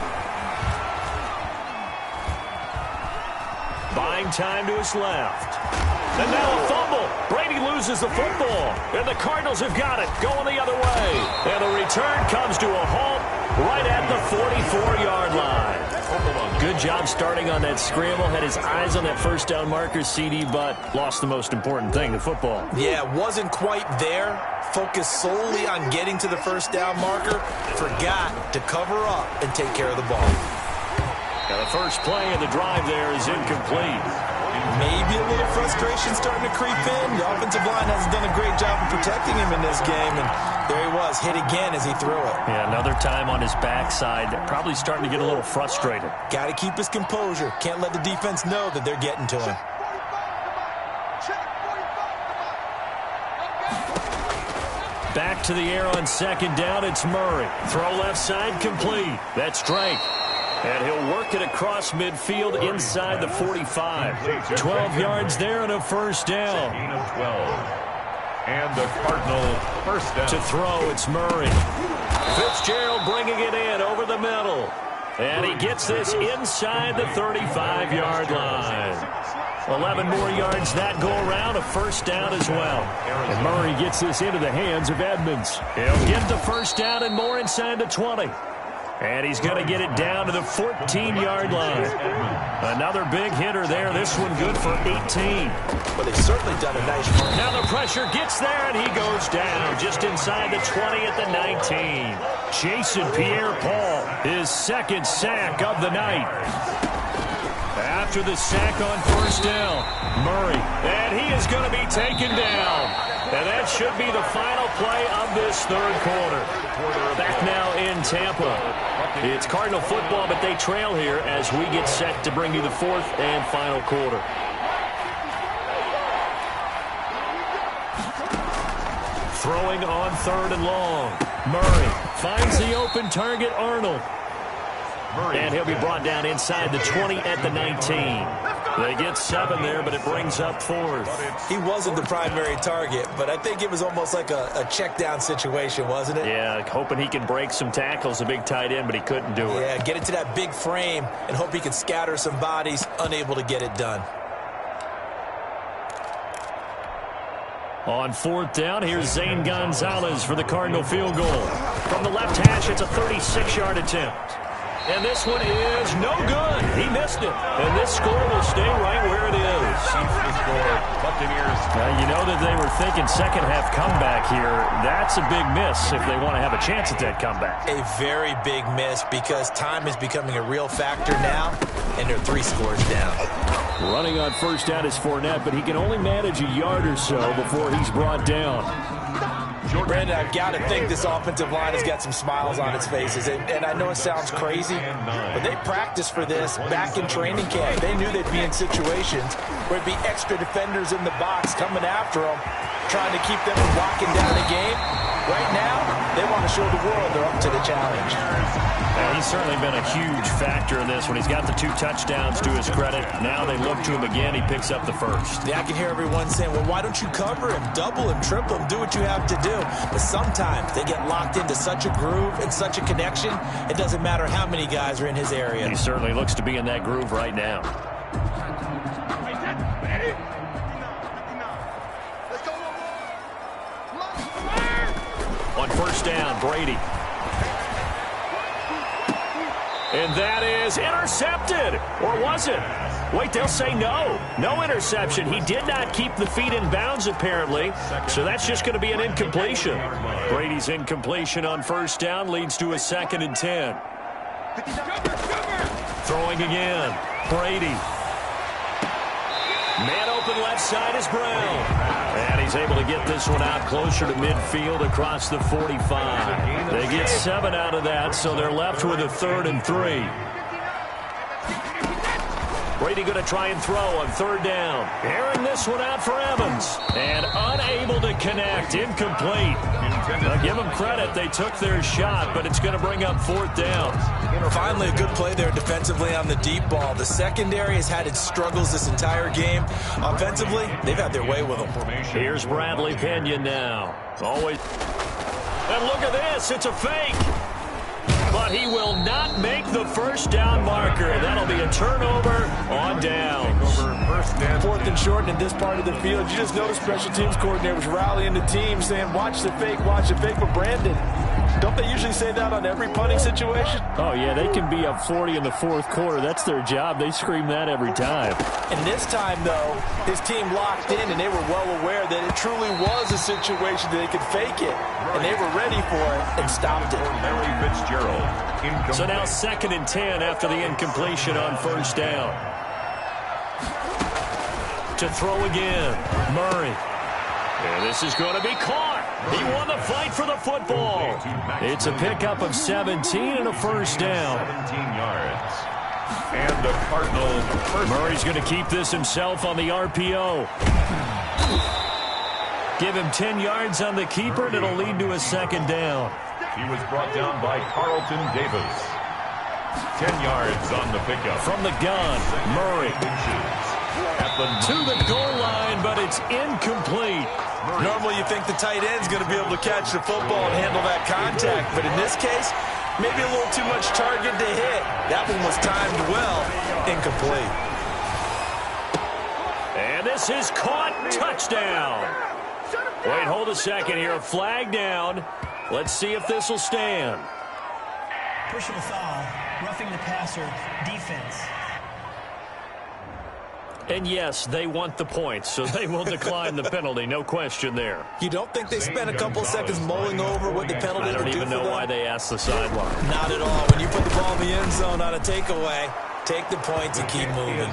Buying time to his left. And now a fumble. Brady loses the football. And the Cardinals have got it, going the other way. And the return comes to a halt right at the 44-yard line. Good job starting on that scramble. Had his eyes on that 1st down marker, CD, but lost the most important thing, the football. Yeah, wasn't quite there. Focused solely on getting to the 1st down marker. Forgot to cover up and take care of the ball. Now the first play of the drive there is incomplete. Maybe a little frustration starting to creep in. The offensive line hasn't done a great job of protecting him in this game, and there he was, hit again as he threw it. Yeah, another time on his backside, probably starting to get a little frustrated. Got to keep his composure. Can't let the defense know that they're getting to him. Back to the air on second down, it's Murray. Throw left side, complete. That's Drake. And he'll work it across midfield inside the 45. 12 yards there and a first down. And the Cardinal first down. To throw, it's Murray. Fitzgerald bringing it in over the middle. And he gets this inside the 35-yard line. 11 more yards that go around, a first down as well. And Murray gets this into the hands of Edmonds. He'll get the first down and more inside the 20. And he's going to get it down to the 14-yard line. Another big hitter there. This one good for 18. But they've certainly done a nice job. Now the pressure gets there, and he goes down just inside the 20 at the 19. Jason Pierre-Paul, his second sack of the night. After the sack on first down, Murray, and he is going to be taken down. And that should be the final play of this third quarter. Back now in Tampa. It's Cardinal football, but they trail here as we get set to bring you the fourth and final quarter. Throwing on third and long. Murray finds the open target, Arnold. And he'll be brought down inside the 20 at the 19. They get 7 there, but it brings up fourth. He wasn't the primary target, but I think it was almost like a check down situation, wasn't it? Yeah, hoping he can break some tackles, a big tight end, but he couldn't do it. Yeah, get it to that big frame and hope he can scatter some bodies, unable to get it done. On fourth down, here's Zane Gonzalez for the Cardinal field goal. From the left hash, it's a 36-yard attempt. And this one is no good. He missed it. And this score will stay right where it is. You know that they were thinking second-half comeback here. That's a big miss if they want to have a chance at that comeback. A very big miss because time is becoming a real factor now, and they're 3 scores down. Running on first down is Fournette, but he can only manage a yard or so before he's brought down. Brandon, I've got to think this offensive line has got some smiles on its faces. And I know it sounds crazy, but they practiced for this back in training camp. They knew they'd be in situations where it'd be extra defenders in the box coming after them, trying to keep them from walking down the game. Right now, they want to show the world they're up to the challenge. He's certainly been a huge factor in this one. He's got the 2 touchdowns to his credit. Now they look to him again. He picks up the first. Yeah, I can hear everyone saying, well, why don't you cover him, double him, triple him, do what you have to do. But sometimes they get locked into such a groove and such a connection, it doesn't matter how many guys are in his area. He certainly looks to be in that groove right now. On first down, Brady. And that is intercepted. Or was it? Wait, they'll say no. No interception. He did not keep the feet in bounds, apparently. So that's just going to be an incompletion. Brady's incompletion on first down leads to a 2nd and 10. Throwing again. Brady. Man open left side is Brown. And he's able to get this one out closer to midfield across the 45. They get 7 out of that, so they're left with a 3rd and 3. Brady going to try and throw on third down. Airing this one out for Evans. And unable to connect. Incomplete. Now give them credit. They took their shot, but it's going to bring up 4th down. Finally, a good play there defensively on the deep ball. The secondary has had its struggles this entire game. Offensively, they've had their way with them. Here's Bradley Pinion now. Always. And look at this. It's a fake. But he will not make the first down marker. That'll be a turnover on downs. 4th and short in this part of the field. You just notice special teams coordinator was rallying the team saying, watch the fake, but Brandon, don't they usually say that on every punting situation? Oh, yeah, they can be up 40 in the 4th quarter. That's their job. They scream that every time. And this time, though, his team locked in, and they were well aware that it truly was a situation that they could fake it. And they were ready for it and stopped it. So now 2nd and 10 after the incompletion on first down. to throw again. Murray. And this is going to be caught. He won the fight for the football. It's a pickup of 17 and a first down. 17 yards. And the Cardinals first. Murray's going to keep this himself on the RPO. Give him 10 yards on the keeper, and it'll lead to a second down. He was brought down by Carlton Davis. 10 yards on the pickup. From the gun, Murray. To the goal line, but it's incomplete. Normally you think the tight end's going to be able to catch the football and handle that contact, but in this case, maybe a little too much target to hit. That one was timed well. Incomplete. And this is caught. Touchdown. Wait, hold a second here. Flag down. Let's see if this will stand. Personal foul, roughing the passer, defense. And yes, they want the points, so they will decline the penalty. No question there. You don't think they spent a couple seconds mulling over what the penalty I don't would do even for know them? why they asked the sideline. Not at all. When you put the ball in the end zone on a takeaway, take the points and keep moving.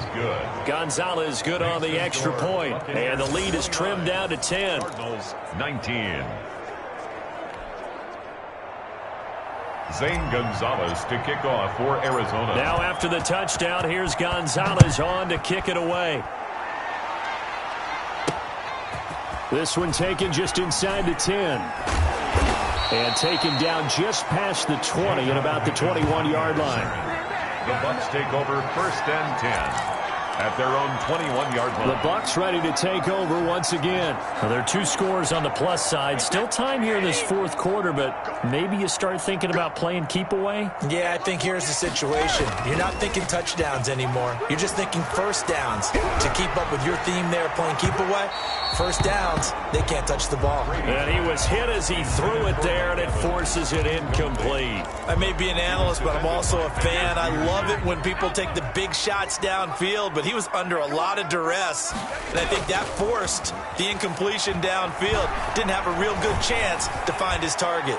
Gonzalez good on the extra point, and the lead is trimmed down to 10. Cardinals 19. Zane Gonzalez to kick off for Arizona. Now after the touchdown, here's Gonzalez on to kick it away. This one taken just inside the 10. And taken down just past the 20 at about the 21-yard line. The Bucks take over first and 10 at their own 21-yard line. The Bucks ready to take over once again. Well, there are 2 scores on the plus side. Still time here in this fourth quarter, but maybe you start thinking about playing keep away? Yeah, I think here's the situation. You're not thinking touchdowns anymore. You're just thinking first downs. To keep up with your theme there, playing keep away, first downs, they can't touch the ball. And he was hit as he threw it there, and it forces it incomplete. I may be an analyst, but I'm also a fan. I love it when people take the big shots downfield, but he was under a lot of duress, and I think that forced the incompletion downfield. Didn't have a real good chance to find his target.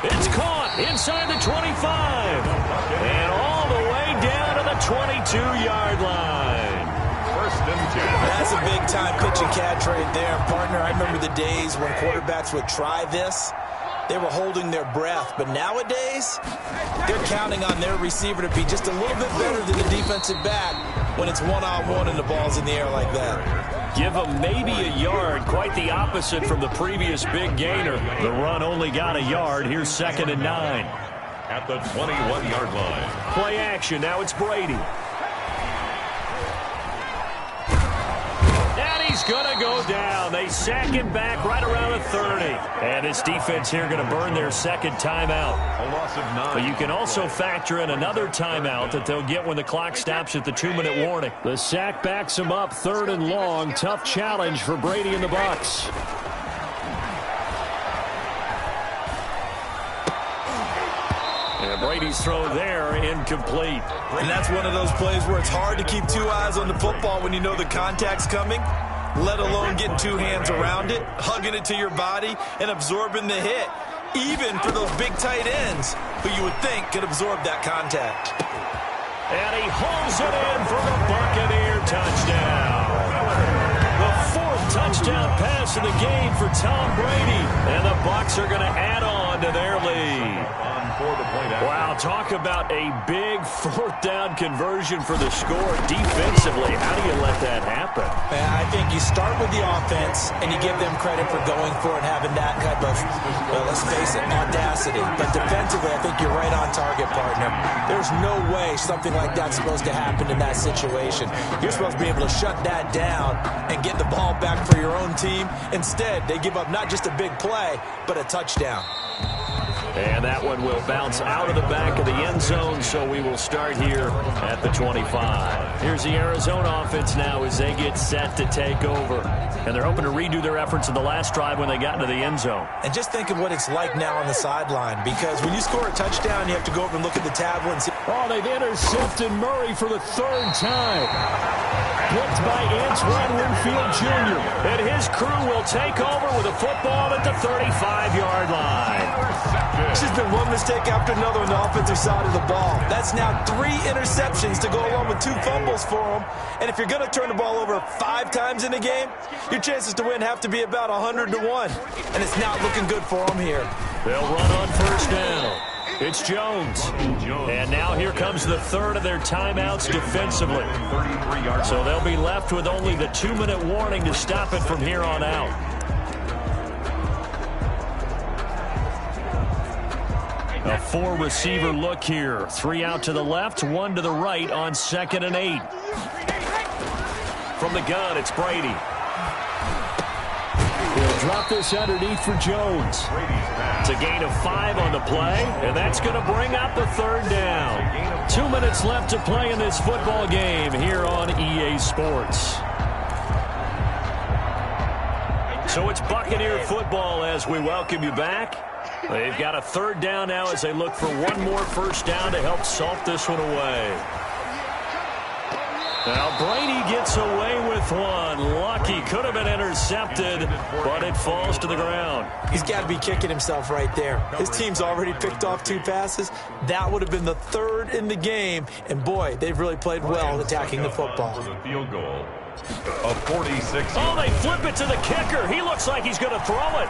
It's caught inside the 25, and all the way down to the 22-yard line. First and 10. That's a big-time pitch and catch right there. Partner, I remember the days when quarterbacks would try this. They were holding their breath, but nowadays, they're counting on their receiver to be just a little bit better than the defensive back when it's one-on-one and the ball's in the air like that. Give them maybe a yard, quite the opposite from the previous big gainer. The run only got a yard. Here's 2nd and 9. At the 21-yard line. Play action. Now it's Brady. He's going to go down. They sack him back right around the 30. And this defense here going to burn their second timeout. A loss of 9. But you can also factor in another timeout that they'll get when the clock stops at the 2-minute warning. The sack backs him up 3rd and long. Tough challenge for Brady and the Bucks. And Brady's throw there, incomplete. And that's one of those plays where it's hard to keep 2 eyes on the football when you know the contact's coming, let alone getting 2 hands around it, hugging it to your body, and absorbing the hit, even for those big tight ends who you would think could absorb that contact. And he hauls it in for the Buccaneer touchdown. The 4th touchdown pass of the game for Tom Brady. And the Bucs are going to add on to their lead. Wow, talk about a big 4th down conversion for the score defensively. How do you let that happen? I think you start with the offense, and you give them credit for going for it and having that type of, well, let's face it, audacity. But defensively, I think you're right on target, partner. There's no way something like that's supposed to happen in that situation. You're supposed to be able to shut that down and get the ball back for your own team. Instead, they give up not just a big play, but a touchdown. And that one will bounce out of the back of the end zone, so we will start here at the 25. Here's the Arizona offense now as they get set to take over. And they're hoping to redo their efforts in the last drive when they got into the end zone. And just think of what it's like now on the sideline, because when you score a touchdown, you have to go over and look at the tablet and see. Oh, they've intercepted Murray for the 3rd time. Blitzed by Antoine Winfield Jr. And his crew will take over with a football at the 35-yard line. It's just been one mistake after another on the offensive side of the ball. That's now 3 interceptions to go along with 2 fumbles for him. And if you're going to turn the ball over 5 times in a game, your chances to win have to be about 100 to 1. And it's not looking good for him here. They'll run on first down. It's Jones. And now here comes the third of their timeouts defensively. So they'll be left with only the 2-minute warning to stop it from here on out. A 4-receiver look here. 3 out to the left, 1 to the right on 2nd and 8. From the gun, it's Brady. He'll drop this underneath for Jones. It's a gain of 5 on the play, and that's going to bring up the 3rd down. 2 minutes left to play in this football game here on EA Sports. So it's Buccaneer football as we welcome you back. They've got a 3rd down now as they look for one more first down to help salt this one away. Now Brady gets away with one. Lucky, could have been intercepted, but it falls to the ground. He's got to be kicking himself right there. His team's already picked off 2 passes. That would have been the 3rd in the game. And boy, they've really played well attacking the football. Field goal of 46. Oh, they flip it to the kicker. He looks like he's going to throw it.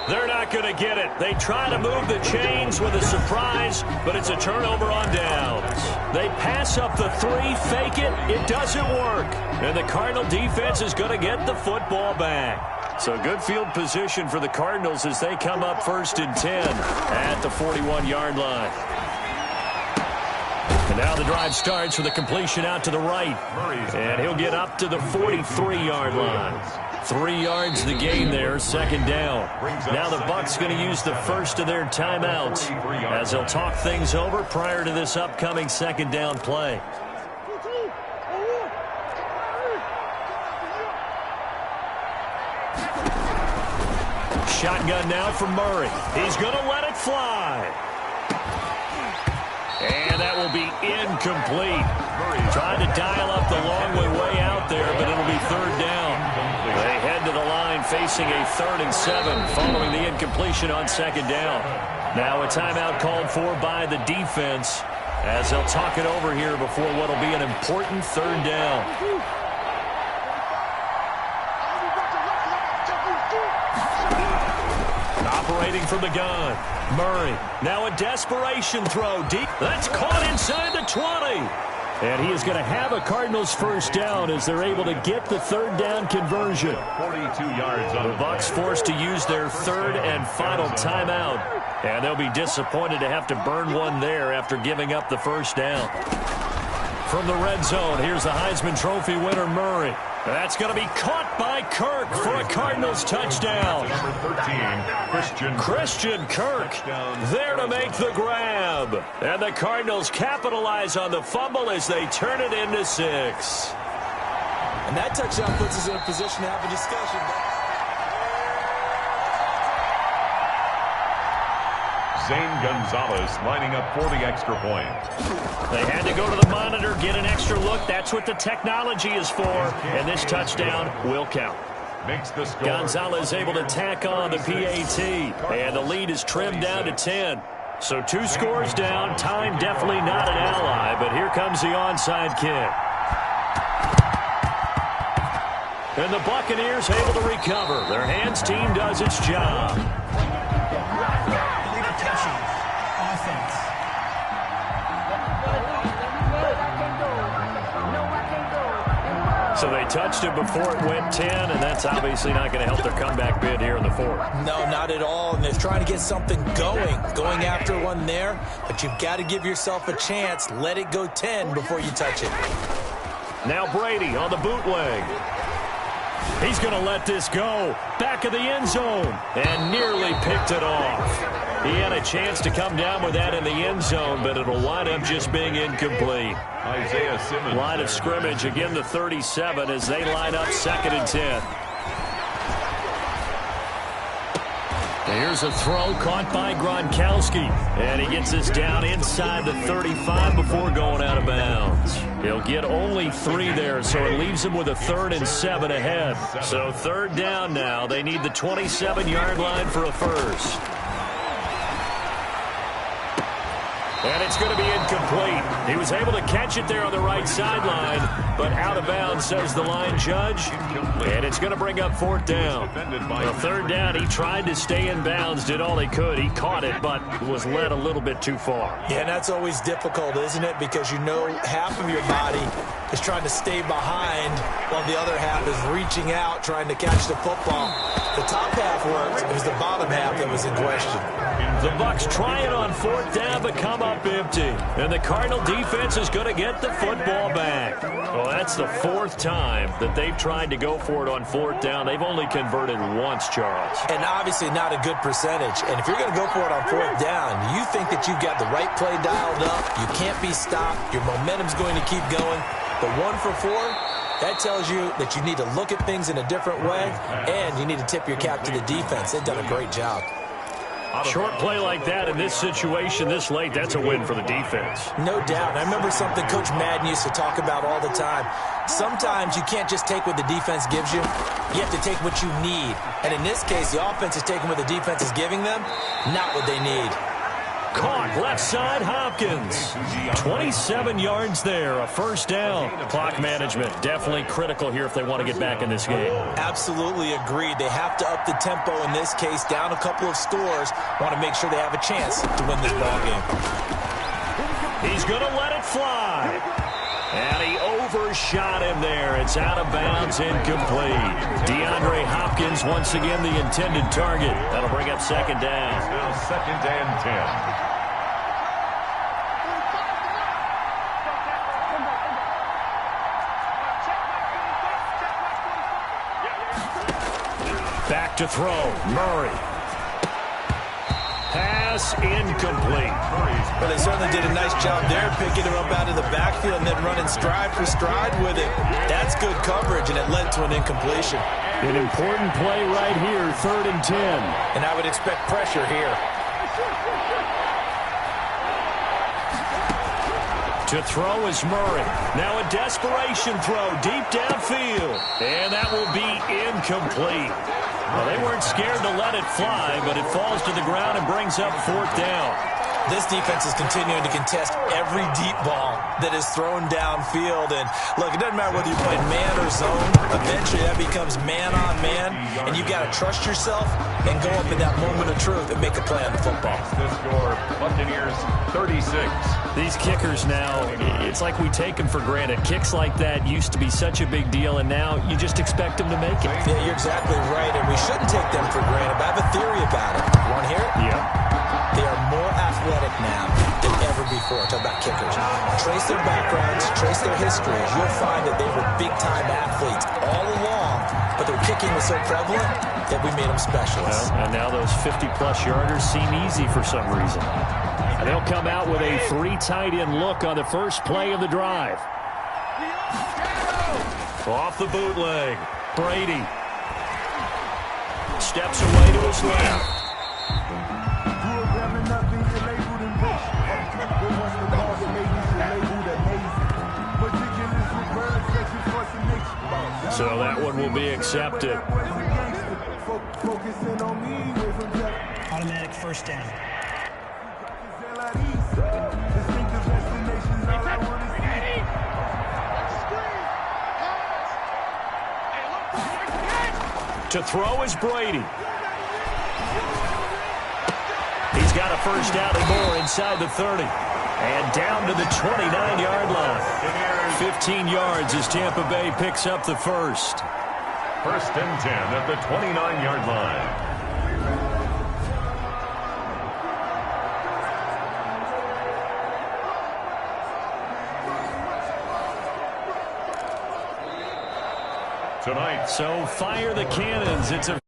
They're not going to get it. They try to move the chains with a surprise, but it's a turnover on downs. They pass up the 3, fake it. It doesn't work. And the Cardinal defense is going to get the football back. So good field position for the Cardinals as they come up 1st and 10 at the 41-yard line. And now the drive starts with a completion out to the right. And he'll get up to the 43-yard line. 3 yards the gain there, 2nd down. Now the Bucs going to use the first of their timeouts as they'll talk things over prior to this upcoming 2nd down play. Shotgun now for Murray. He's going to let it fly. And that will be incomplete. Trying to dial up the long way out there, but it'll be 3rd down. They head to the line facing a 3rd and 7 following the incompletion on 2nd down. Now a timeout called for by the defense as they'll talk it over here before what will be an important 3rd down. Operating from the gun. Murray. Now a desperation throw deep. That's caught inside the 20. And he is going to have a Cardinals first down as they're able to get the 3rd down conversion. 42 yards on the Bucs forced to use their 3rd and final timeout. And they'll be disappointed to have to burn one there after giving up the first down. From the red zone, here's the Heisman Trophy winner, Murray. That's going to be caught by Kirk for a Cardinals touchdown. Number 13, Christian Kirk there to make the grab. And the Cardinals capitalize on the fumble as they turn it into 6. And that touchdown puts us in a position to have a discussion. Zane Gonzalez lining up for the extra point. They had to go to the monitor, get an extra look. That's what the technology is for. And this touchdown will count. Makes the score. Gonzalez able to tack on the PAT. And the lead is trimmed down to 10. So 2 scores down. Time definitely not an ally. But here comes the onside kick. And the Buccaneers able to recover. Their hands team does its job. Offense. So they touched it before it went 10, and that's obviously not going to help their comeback bid here in the 4th. No, not at all. And they're trying to get something going after one there. But you've got to give yourself a chance. Let it go 10 before you touch it. Now Brady on the bootleg. He's going to let this go. Back of the end zone. And nearly picked it off. He had a chance to come down with that in the end zone, but it'll wind up just being incomplete. Isaiah Simmons. Line of scrimmage, again the 37 as they line up 2nd and 10. Here's a throw caught by Gronkowski. And he gets us down inside the 35 before going out of bounds. He'll get only 3 there, so it leaves him with a 3rd and 7 ahead. So 3rd down now. They need the 27-yard line for a first. And it's going to be incomplete. He was able to catch it there on the right sideline, but out of bounds, says the line judge. And it's going to bring up 4th down. Well, 3rd down, he tried to stay in bounds, did all he could. He caught it, but was led a little bit too far. Yeah, and that's always difficult, isn't it? Because you know half of your body is trying to stay behind while the other half is reaching out, trying to catch the football. The top half worked. It was the bottom half that was in question. The Bucs try it on 4th down, but come up empty. And the Cardinal defense is going to get the football back. Well, that's the 4th time that they've tried to go for it on 4th down. They've only converted once, Charles. And obviously not a good percentage. And if you're going to go for it on 4th down, you think that you've got the right play dialed up. You can't be stopped. Your momentum's going to keep going. The 1 for 4, that tells you that you need to look at things in a different way, and you need to tip your cap to the defense. They've done a great job. Short play like that in this situation this late, that's a win for the defense. No doubt. I remember something Coach Madden used to talk about all the time. Sometimes you can't just take what the defense gives you. You have to take what you need. And in this case, the offense is taking what the defense is giving them, not what they need. Caught left side, Hopkins. 27 yards there, a 1st down. Clock management definitely critical here if they want to get back in this game. Absolutely agreed. They have to up the tempo in this case, down a couple of scores. Want to make sure they have a chance to win this ball game. He's going to let it fly. And he overshot him there. It's out of bounds, incomplete. DeAndre Hopkins once again the intended target. That'll bring up 2nd down. Now 2nd and 10. Back to throw. Murray. Pass incomplete. Well, they certainly did a nice job there, picking him up out of the backfield and then running stride for stride with it. That's good coverage, and it led to an incompletion. An important play right here, 3rd and 10. And I would expect pressure here. To throw is Murray. Now a desperation throw deep downfield. And that will be incomplete. Well, they weren't scared to let it fly, but it falls to the ground and brings up 4th down. This defense is continuing to contest every deep ball that is thrown downfield. And, look, it doesn't matter whether you're playing man or zone. Eventually, that becomes man-on-man, and you've got to trust yourself and go up in that moment of truth and make a play on the football. The score, Buccaneers 36. These kickers now, it's like we take them for granted. Kicks like that used to be such a big deal, and now you just expect them to make it. Yeah, you're exactly right, and we shouldn't take them for granted. But I have a theory about it. You want to hear it? Yeah. They are more athletic now than ever before. Talk about kickers. Trace their backgrounds, trace their histories. You'll find that they were big-time athletes all along, but their kicking was so prevalent that we made them specialists. Well, and now those 50-plus yarders seem easy for some reason. And they'll come out with a 3 tight end look on the first play of the drive. Off the bootleg. Brady steps away to his left. So that one will be accepted. Automatic 1st down. To throw is Brady. He's got a 1st down and more inside the 30. And down to the 29-yard line. 15 yards as Tampa Bay picks up the 1st. 1st and 10 at the 29-yard line. Tonight. So fire the cannons. It's a